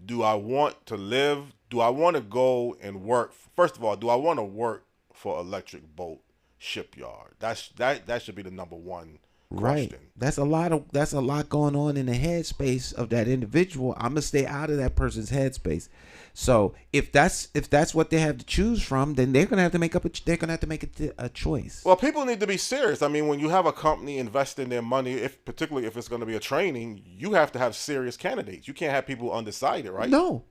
C: Do I want to live? Do I want to go and work? First of all, do I want to work for Electric Boat Shipyard? That should be the number one question.
D: Right. That's a lot going on in the headspace of that individual. I'm gonna stay out of that person's headspace. So if that's what they have to choose from, then they're gonna have to make a choice.
C: Well, people need to be serious. I mean, when you have a company investing their money, particularly if it's going to be a training, you have to have serious candidates. You can't have people undecided, right?
D: No.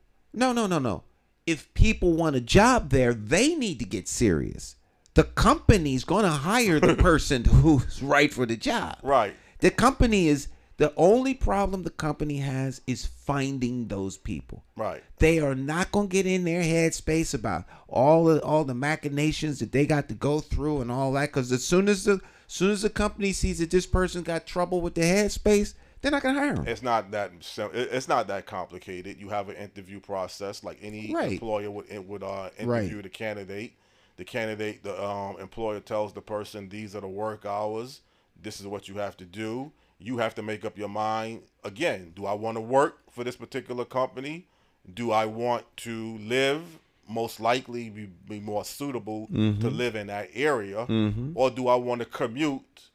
D: If people want a job there, they need to get serious. The company's going to hire the person who's right for the job.
C: Right.
D: The only problem the company has is finding those people.
C: Right.
D: They are not going to get in their headspace about all the machinations that they got to go through and all that. Because as soon as the company sees that this person got trouble with the headspace, they're not going to hire them.
C: It's not that complicated. You have an interview process like any employer would interview the candidate. The employer tells the person, these are the work hours. This is what you have to do. You have to make up your mind. Again, do I want to work for this particular company? Do I want to live, most likely be more suitable to live in that area? Or do I want to commute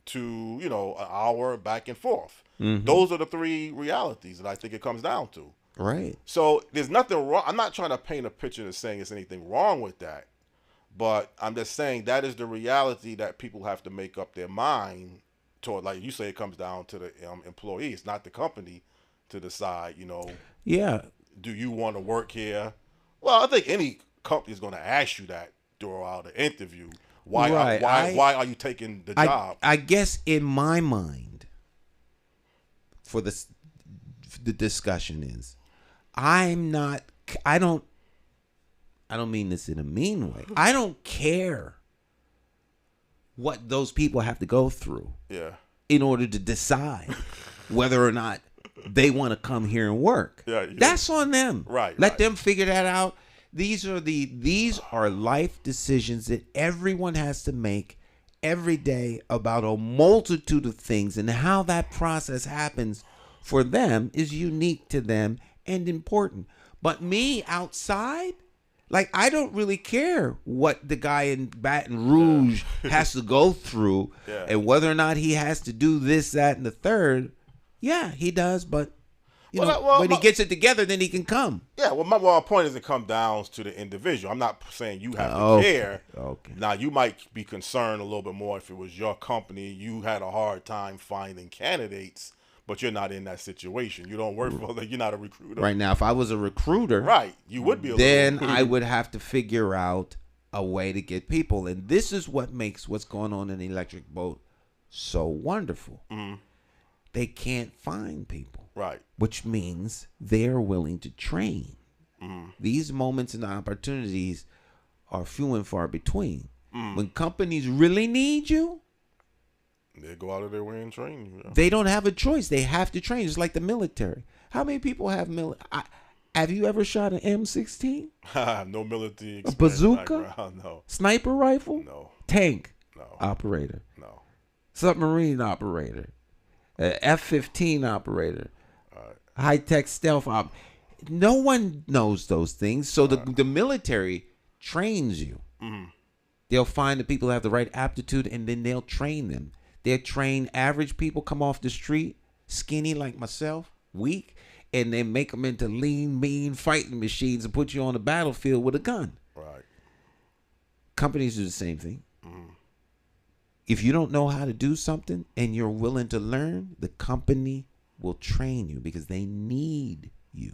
C: to, an hour back and forth? Those are the three realities that I think it comes down to.
D: Right.
C: So there's nothing wrong. I'm not trying to paint a picture of saying there's anything wrong with that. But I'm just saying that is the reality that people have to make up their mind toward. Like you say, it comes down to the employee. It's not the company to decide,
D: Yeah.
C: Do you want to work here? Well, I think any company is going to ask you that throughout the interview. Why are you taking the job?
D: I guess in my mind, for the discussion is, I don't mean this in a mean way. I don't care what those people have to go through in order to decide whether or not they want to come here and work. That's on them. Let them figure that out. These are life decisions that everyone has to make every day about a multitude of things, and how that process happens for them is unique to them and important. But me outside, like, I don't really care what the guy in Baton Rouge has to go through and whether or not he has to do this, that, and the third. Yeah, he does, but when he gets it together, then he can come.
C: Yeah, well, my point is it comes down to the individual. I'm not saying you have to care.
D: Okay.
C: Now, you might be concerned a little bit more if it was your company. You had a hard time finding candidates, but you're not in that situation. You don't work for you're not a recruiter.
D: Right now, if I was a recruiter,
C: right, you would be a
D: then
C: recruiter.
D: I would have to figure out a way to get people. And this is what makes what's going on in the Electric Boat so wonderful. Mm-hmm. They can't find people.
C: Right.
D: Which means they're willing to train. Mm-hmm. These moments and opportunities are few and far between. Mm. When companies really need you,
C: they go out of their way and train you. Yeah.
D: They don't have a choice. They have to train. It's like the military. How many people have have you ever shot an M16?
C: No military experience.
D: A bazooka?
C: Background. No.
D: Sniper rifle?
C: No.
D: Tank?
C: No.
D: Operator?
C: No.
D: Submarine operator? F-15 operator? High-tech stealth op. No one knows those things. So the military trains you. Mm-hmm. They'll find the people who have the right aptitude, and then they'll train them. They'll train average people, come off the street, skinny like myself, weak, and then make them into lean, mean fighting machines and put you on the battlefield with a gun.
C: Right.
D: Companies do the same thing. Mm-hmm. If you don't know how to do something and you're willing to learn, the company will train you because they need you.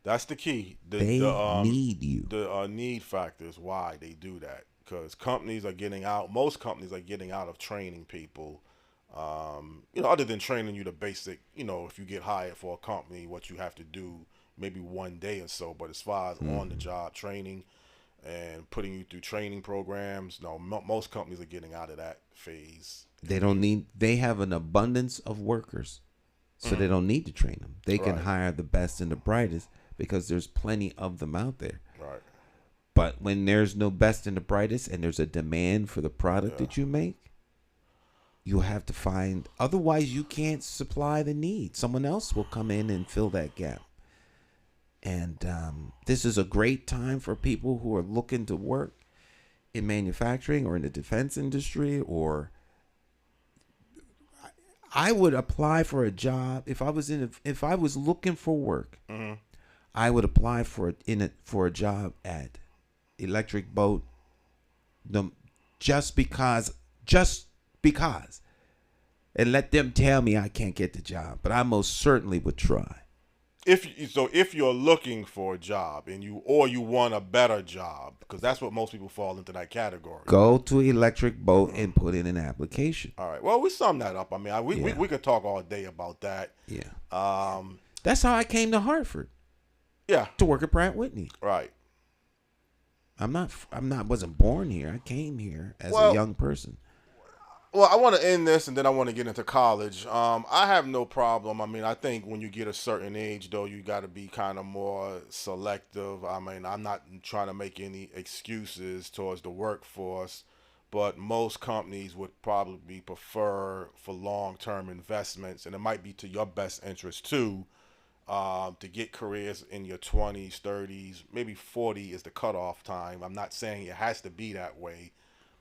C: That's the key.
D: They need you.
C: The need factor is why they do that. Because companies are getting out. Most companies are getting out of training people. Other than training you the basic, if you get hired for a company, what you have to do, maybe one day or so. But as far as on-the-job training and putting you through training programs, no, most companies are getting out of that phase.
D: They have an abundance of workers, so they don't need to train them. They can hire the best and the brightest because there's plenty of them out there.
C: Right.
D: But when there's no best and the brightest and there's a demand for the product that you make, you have to find, otherwise you can't supply the need. Someone else will come in and fill that gap. And this is a great time for people who are looking to work in manufacturing or in the defense industry, or I would apply for a job if I was looking for work. Mm-hmm. I would apply for a job at Electric Boat, just because, and let them tell me I can't get the job, but I most certainly would try.
C: If you're looking for a job and you want a better job, because that's what most people fall into that category.
D: Go to Electric Boat and put in an application.
C: All right. Well, we sum that up. I mean, we could talk all day about that.
D: Yeah. That's how I came to Hartford.
C: Yeah.
D: To work at Pratt Whitney.
C: Right.
D: Wasn't born here. I came here as a young person.
C: Well, I want to end this, and then I want to get into college. I have no problem. I mean, I think when you get a certain age, though, you got to be kind of more selective. I mean, I'm not trying to make any excuses towards the workforce, but most companies would probably prefer for long-term investments, and it might be to your best interest, too, to get careers in your 20s, 30s, maybe 40 is the cutoff time. I'm not saying it has to be that way,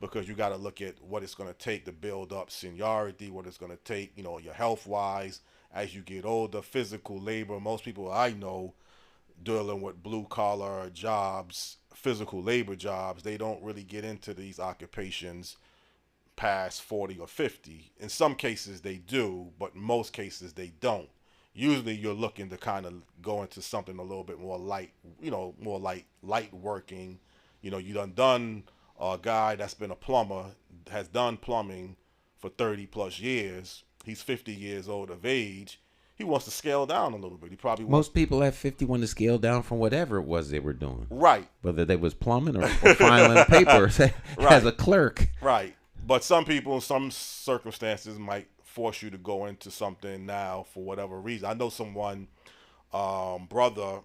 C: because you got to look at what it's going to take to build up seniority, what it's going to take, your health-wise as you get older, physical labor. Most people I know dealing with blue-collar jobs, physical labor jobs, they don't really get into these occupations past 40 or 50. In some cases they do, but in most cases they don't. Usually you're looking to kind of go into something a little bit more light, more like light working. You done a guy that's been a plumber, has done plumbing for 30 plus years. He's 50 years old of age. He wants to scale down a little bit. He probably
D: Most people at 50 want to scale down from whatever it was they were doing.
C: Right.
D: Whether they was plumbing or filing papers as a clerk.
C: Right. But some people in some circumstances might force you to go into something now for whatever reason. I know someone, brother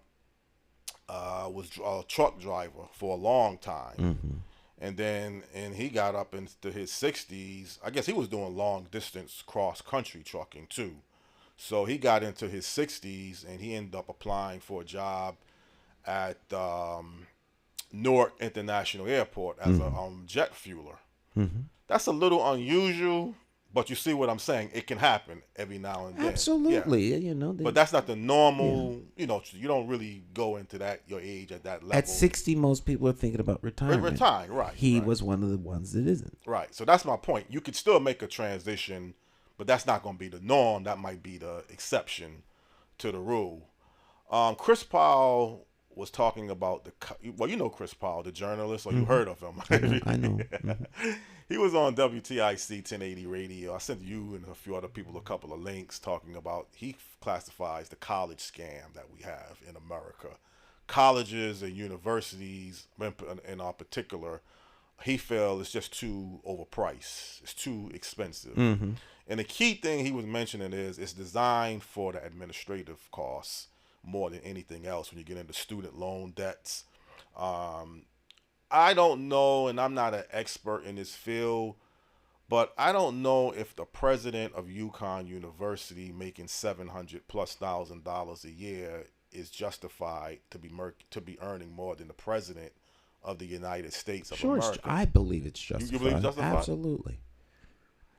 C: was a truck driver for a long time. Mm-hmm. And he got up into his 60s. I guess he was doing long distance cross country trucking too. So he got into his 60s and he ended up applying for a job at Newark International Airport as a jet fueler. That's a little unusual, but you see what I'm saying? It can happen every now and then.
D: Absolutely.
C: Yeah. But that's not the normal, you don't really go into that, your age at that level.
D: At 60, most people are thinking about retirement.
C: Retiring, right.
D: He was one of the ones that isn't.
C: Right. So that's my point. You could still make a transition, but that's not going to be the norm. That might be the exception to the rule. Chris Powell was talking about Chris Powell, the journalist, or you heard of him.
D: I know.
C: He was on WTIC 1080 radio. I sent you and a few other people a couple of links talking about, he classifies the college scam that we have in America. Colleges and universities, in our particular, he feels it's just too overpriced. It's too expensive. And the key thing he was mentioning is it's designed for the administrative costs more than anything else when you get into student loan debts. I don't know, and I'm not an expert in this field, but I don't know if the president of UConn University making $700,000+ a year is justified to be earning more than the president of the United States of America.
D: I believe it's justified.
C: You believe it's justified?
D: Absolutely.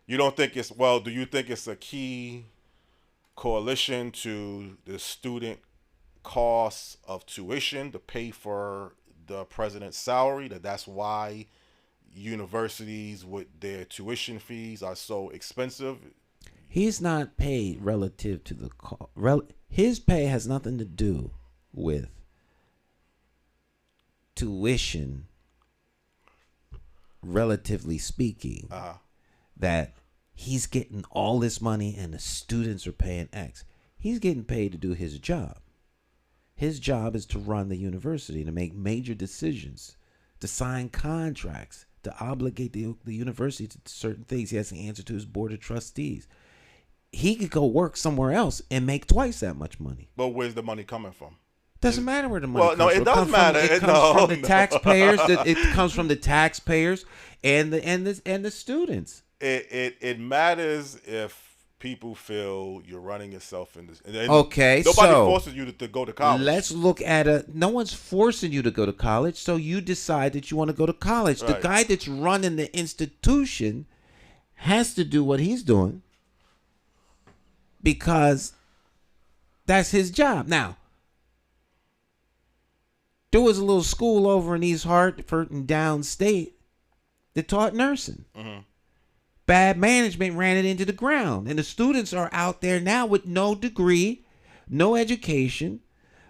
C: You don't think it's, well, do you think it's a key coalition to the student costs of tuition to pay for the president's salary, that's why universities with their tuition fees are so expensive?
D: He's not paid relative to the cost. His pay has nothing to do with tuition, relatively speaking. That he's getting all this money and the students are paying X. He's getting paid to do his job. His job is to run the university, to make major decisions, to sign contracts, to obligate the university to certain things. He has to answer to his board of trustees. He could go work somewhere else and make twice that much money.
C: But where's the money coming from?
D: Doesn't matter where the money comes from.
C: Well, no, it does matter.
D: It comes from the taxpayers. It comes from the taxpayers and the students.
C: It matters if people feel you're running yourself in this.
D: Okay,
C: nobody forces you to go to college.
D: Let's look at no one's forcing you to go to college, so you decide that you want to go to college. Right. The guy that's running the institution has to do what he's doing because that's his job. Now, there was a little school over in East Hartford and downstate that taught nursing. Bad management ran it into the ground. And the students are out there now with no degree, no education,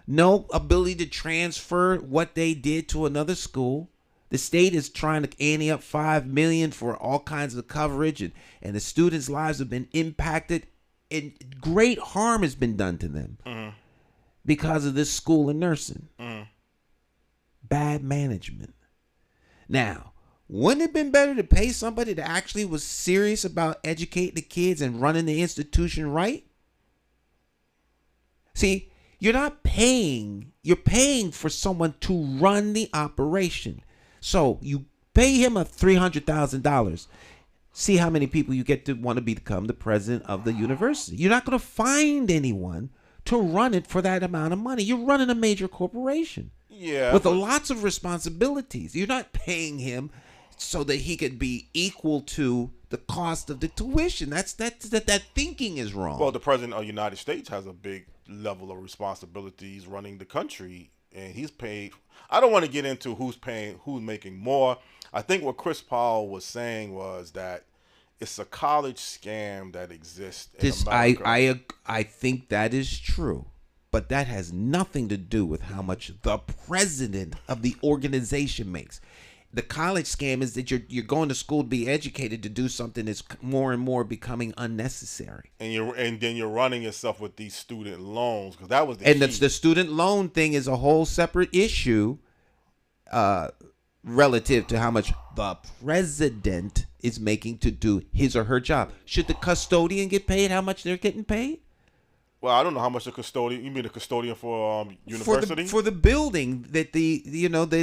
D: no ability to transfer what they did to another school. The state is trying to ante up $5 million for all kinds of coverage, and the students' lives have been impacted, and great harm has been done to them because of this school of nursing. Bad management. Now, wouldn't it have been better to pay somebody that actually was serious about educating the kids and running the institution right? See, you're paying for someone to run the operation. So you pay him a $300,000. See how many people you get to want to become the president of the university. You're not going to find anyone to run it for that amount of money. You're running a major corporation.
C: Yeah.
D: With lots of responsibilities. You're not paying him so that he could be equal to the cost of the tuition. That thinking is wrong.
C: Well, the president of the United States has a big level of responsibilities running the country, and he's paid. I don't want to get into who's making more. I think what Chris Powell was saying was that it's a college scam that exists in America.
D: I think that is true. But that has nothing to do with how much the president of the organization makes. The college scam is that you're going to school to be educated to do something that's more and more becoming unnecessary.
C: And then you're running yourself with these student loans, because that was the key.
D: The student loan thing is a whole separate issue relative to how much the president is making to do his or her job. Should the custodian get paid how much they're getting paid?
C: Well, I don't know how much a custodian. You mean a custodian for university?
D: For the building that the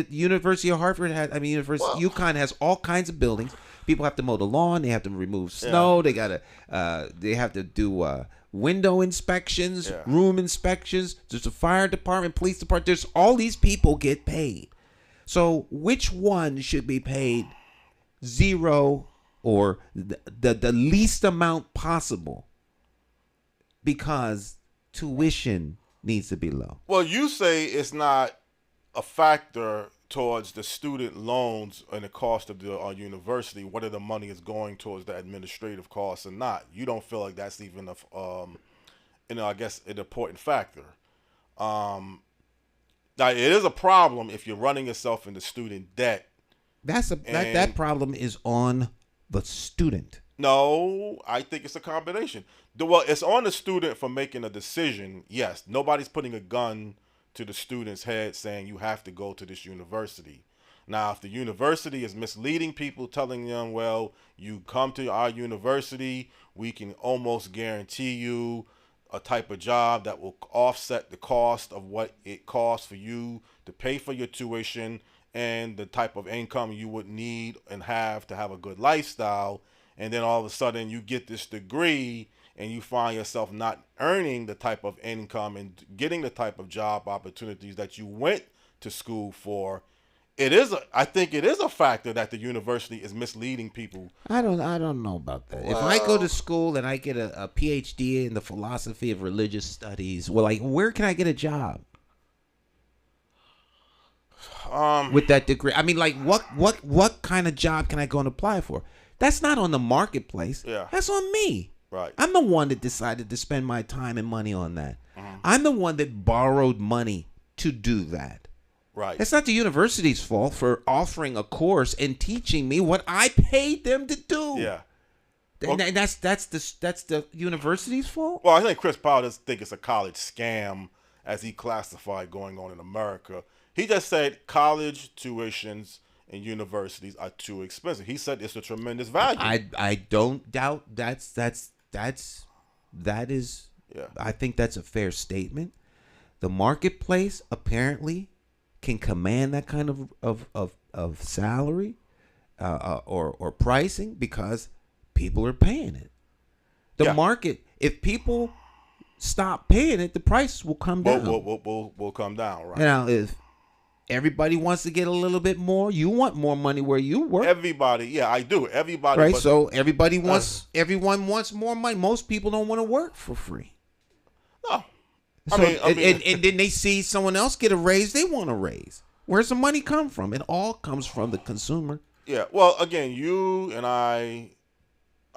D: University of Hartford has. I mean, UConn has all kinds of buildings. People have to mow the lawn. They have to remove snow. Yeah. They have to do window inspections, room inspections. There's a fire department, police department. There's all these people get paid. So which one should be paid zero or the least amount possible? Because tuition needs to be low.
C: Well, you say it's not a factor towards the student loans and the cost of the university, whether the money is going towards the administrative costs or not. You don't feel like that's even I guess an important factor. Now, it is a problem if you're running yourself into student debt.
D: That problem is on the student.
C: No, I think it's a combination. Well, it's on the student for making a decision. Yes, nobody's putting a gun to the student's head saying you have to go to this university. Now, if the university is misleading people, telling them, well, you come to our university, we can almost guarantee you a type of job that will offset the cost of what it costs for you to pay for your tuition and the type of income you would need and have to have a good lifestyle. And then all of a sudden you get this degree and you find yourself not earning the type of income and getting the type of job opportunities that you went to school for. I think it is a factor that the university is misleading people.
D: I don't know about that. Well, if I go to school and I get a PhD in the philosophy of religious studies, well, like, where can I get a job? With that degree, I mean, like, what kind of job can I go and apply for? That's not on the marketplace.
C: Yeah.
D: That's on me.
C: Right.
D: I'm the one that decided to spend my time and money on that. Mm-hmm. I'm the one that borrowed money to do that.
C: Right.
D: It's not the university's fault for offering a course and teaching me what I paid them to do.
C: Yeah.
D: And that's the university's fault?
C: Well, I think Chris Powell doesn't think it's a college scam as he classified going on in America. He just said college tuitions and universities are too expensive. He said it's a tremendous value.
D: I don't doubt that is.
C: Yeah.
D: I think that's a fair statement. The marketplace apparently can command that kind of salary or pricing because people are paying it. The market, if people stop paying it, the prices will come down.
C: Will come down, right?
D: Now, if everybody wants to get a little bit more, you want more money where you work.
C: Everybody, yeah, I do. Everybody,
D: right? So everyone wants more money. Most people don't want to work for free.
C: No.
D: So, and then they see someone else get a raise, they want a raise. Where's the money come from? It all comes from the consumer.
C: Yeah. Well, again, you and I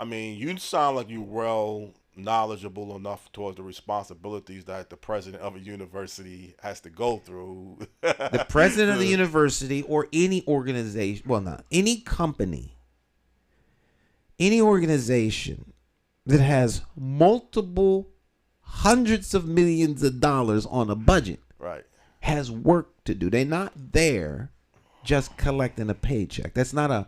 C: mean, you sound like you're well knowledgeable enough towards the responsibilities that the president of a university has to go through.
D: The president of the university or any organization, well, not any company, any organization that has multiple hundreds of millions of dollars on a budget,
C: right,
D: has work to do. They're not there just collecting a paycheck. That's not a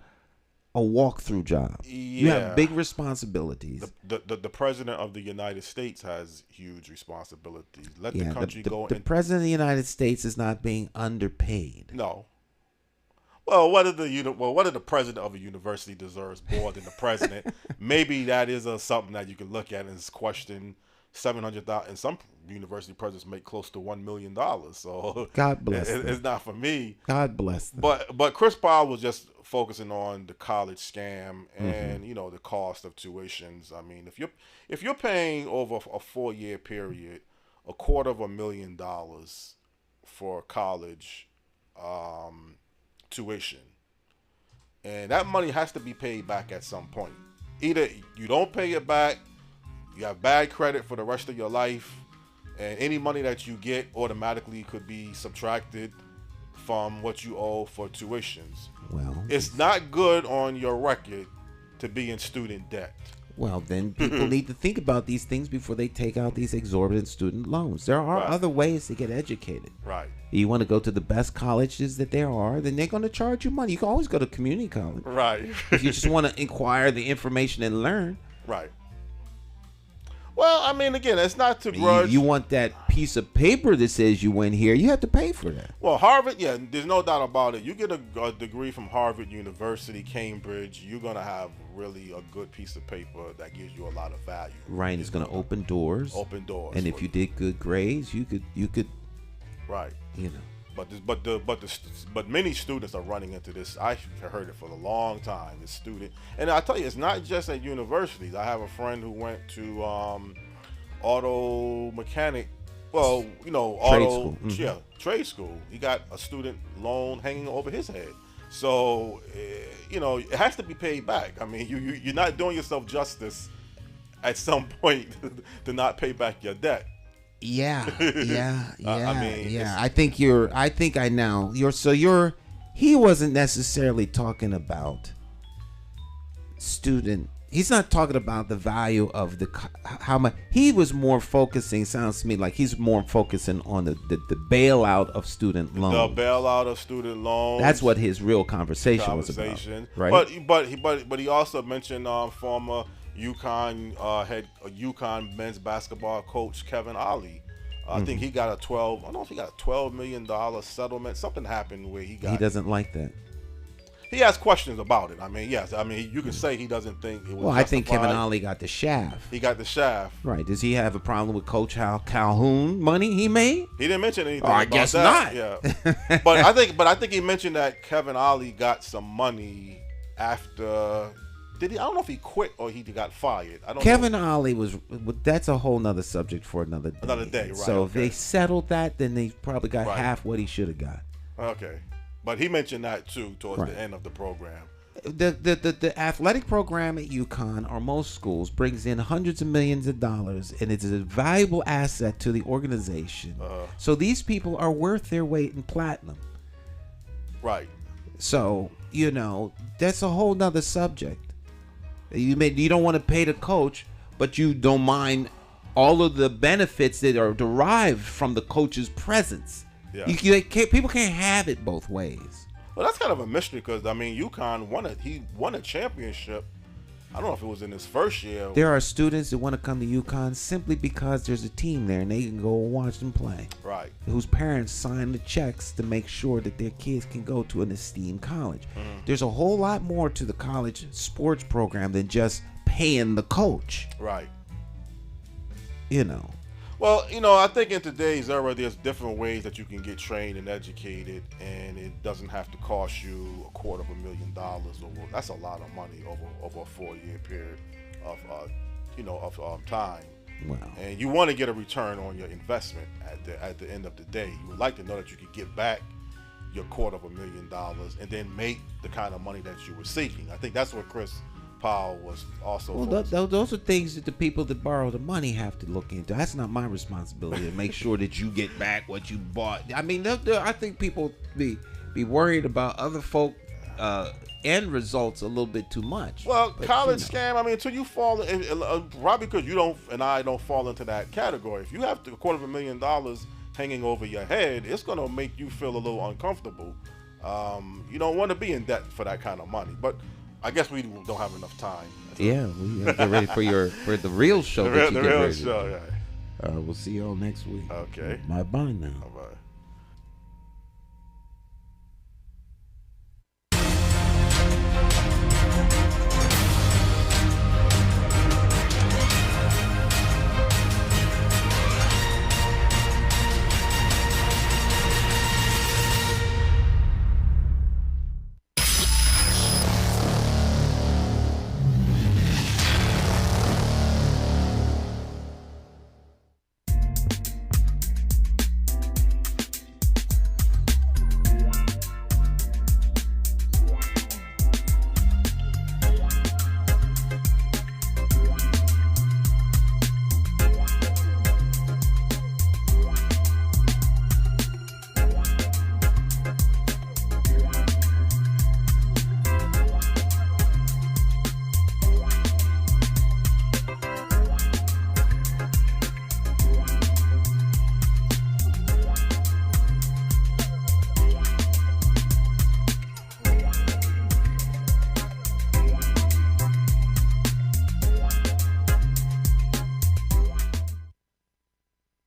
D: walkthrough job.
C: Yeah.
D: You have big responsibilities.
C: The president of the United States has huge responsibilities. Let the country go.
D: The president of the United States is not being underpaid.
C: No. Well, whether the president of a university deserves more than the president, maybe that is something that you can look at and question. $700,000, and some university presidents make close to $1 million. So
D: God bless them.
C: It's not for me.
D: God bless them.
C: But Chris Powell was just focusing on the college scam and the cost of tuitions. I mean, if you're paying over a 4-year period $250,000 for college tuition, and that money has to be paid back at some point. Either you don't pay it back, you have bad credit for the rest of your life, and any money that you get automatically could be subtracted from what you owe for tuitions.
D: Well,
C: it's not good on your record to be in student debt.
D: Well, then people need to think about these things before they take out these exorbitant student loans. There are other ways to get educated.
C: Right.
D: You want to go to the best colleges that there are, then they're going to charge you money. You can always go to community college.
C: Right.
D: If you just want to inquire the information and learn.
C: Right. Well, I mean, again, it's not to grudge.
D: You want that piece of paper that says you went here, you have to pay for that.
C: Well, Harvard, yeah, there's no doubt about it. You get a degree from Harvard University, Cambridge, you're going to have really a good piece of paper that gives you a lot of value.
D: Right, it's going to open doors.
C: Open doors.
D: And if you did good grades, you could.
C: Right.
D: You know.
C: But many students are running into this. I heard it for a long time. This student, and I tell you, it's not just at universities. I have a friend who went to auto mechanic. Well, you know,
D: trade school. Mm-hmm.
C: Yeah, trade school. He got a student loan hanging over his head. So, you know, it has to be paid back. I mean, you're not doing yourself justice at some point to not pay back your debt.
D: Yeah.
C: I mean,
D: I think I know. He wasn't necessarily talking about student. He's not talking about the value of how much. He was more focusing, sounds to me like he's more focusing on the bailout of student loans.
C: The bailout of student loans.
D: That's what his real conversation was about. Right.
C: But he also mentioned former UConn men's basketball coach Kevin Ollie. I think he got I don't know if he got a $12 million settlement. Something happened where he
D: doesn't like that.
C: He has questions about it. I mean, yes. I mean, you can say he doesn't think it was
D: Well,
C: justified.
D: I think Kevin Ollie got the shaft.
C: He got the shaft.
D: Right. Does he have a problem with Coach Calhoun money he made?
C: He didn't mention anything
D: I
C: about
D: guess
C: that.
D: not.
C: Yeah. But I think he mentioned that Kevin Ollie got some money after. I don't know if he quit or he got fired. I don't
D: Kevin
C: know.
D: Ollie that's a whole nother subject for another day.
C: Another day, right.
D: So if they settled that, then they probably got
C: Right.
D: half what he should have got.
C: Okay. But he mentioned that too towards
D: Right.
C: the end of the program.
D: The athletic program at UConn or most schools brings in hundreds of millions of dollars, and it's a valuable asset to the organization. So these people are worth their weight in platinum.
C: Right.
D: So, you know, that's a whole nother subject. You don't want to pay the coach, but you don't mind all of the benefits that are derived from the coach's presence.
C: Yeah.
D: People can't have it both ways.
C: Well, that's kind of a mystery because, I mean, UConn won a championship. I don't know if it was in his first year.
D: There are students that want to come to UConn simply because there's a team there and they can go watch them play.
C: Right.
D: Whose parents sign the checks to make sure that their kids can go to an esteemed college. There's a whole lot more to the college sports program than just paying the coach.
C: Right.
D: You know.
C: Well, you know, I think in today's era, there's different ways that you can get trained and educated, and it doesn't have to cost you $250,000. That's a lot of money over a 4-year period of time.
D: Wow.
C: And you want to get a return on your investment at the end of the day. You would like to know that you could get back your $250,000 and then make the kind of money that you were seeking. I think that's what Chris Powell was also.
D: Well, those are things that the people that borrow the money have to look into. That's not my responsibility to make sure that you get back what you bought. I mean, I think people be worried about other folk end results a little bit too much.
C: Well, college scam. I mean, until you fall, probably because you don't fall into that category. If you have $250,000 hanging over your head, it's gonna make you feel a little uncomfortable. You don't want to be in debt for that kind of money, but I guess we don't have enough time.
D: Yeah, we gotta get ready for the real show.
C: The real show, yeah.
D: We'll see y'all next week.
C: Okay.
D: Bye now.
C: Bye.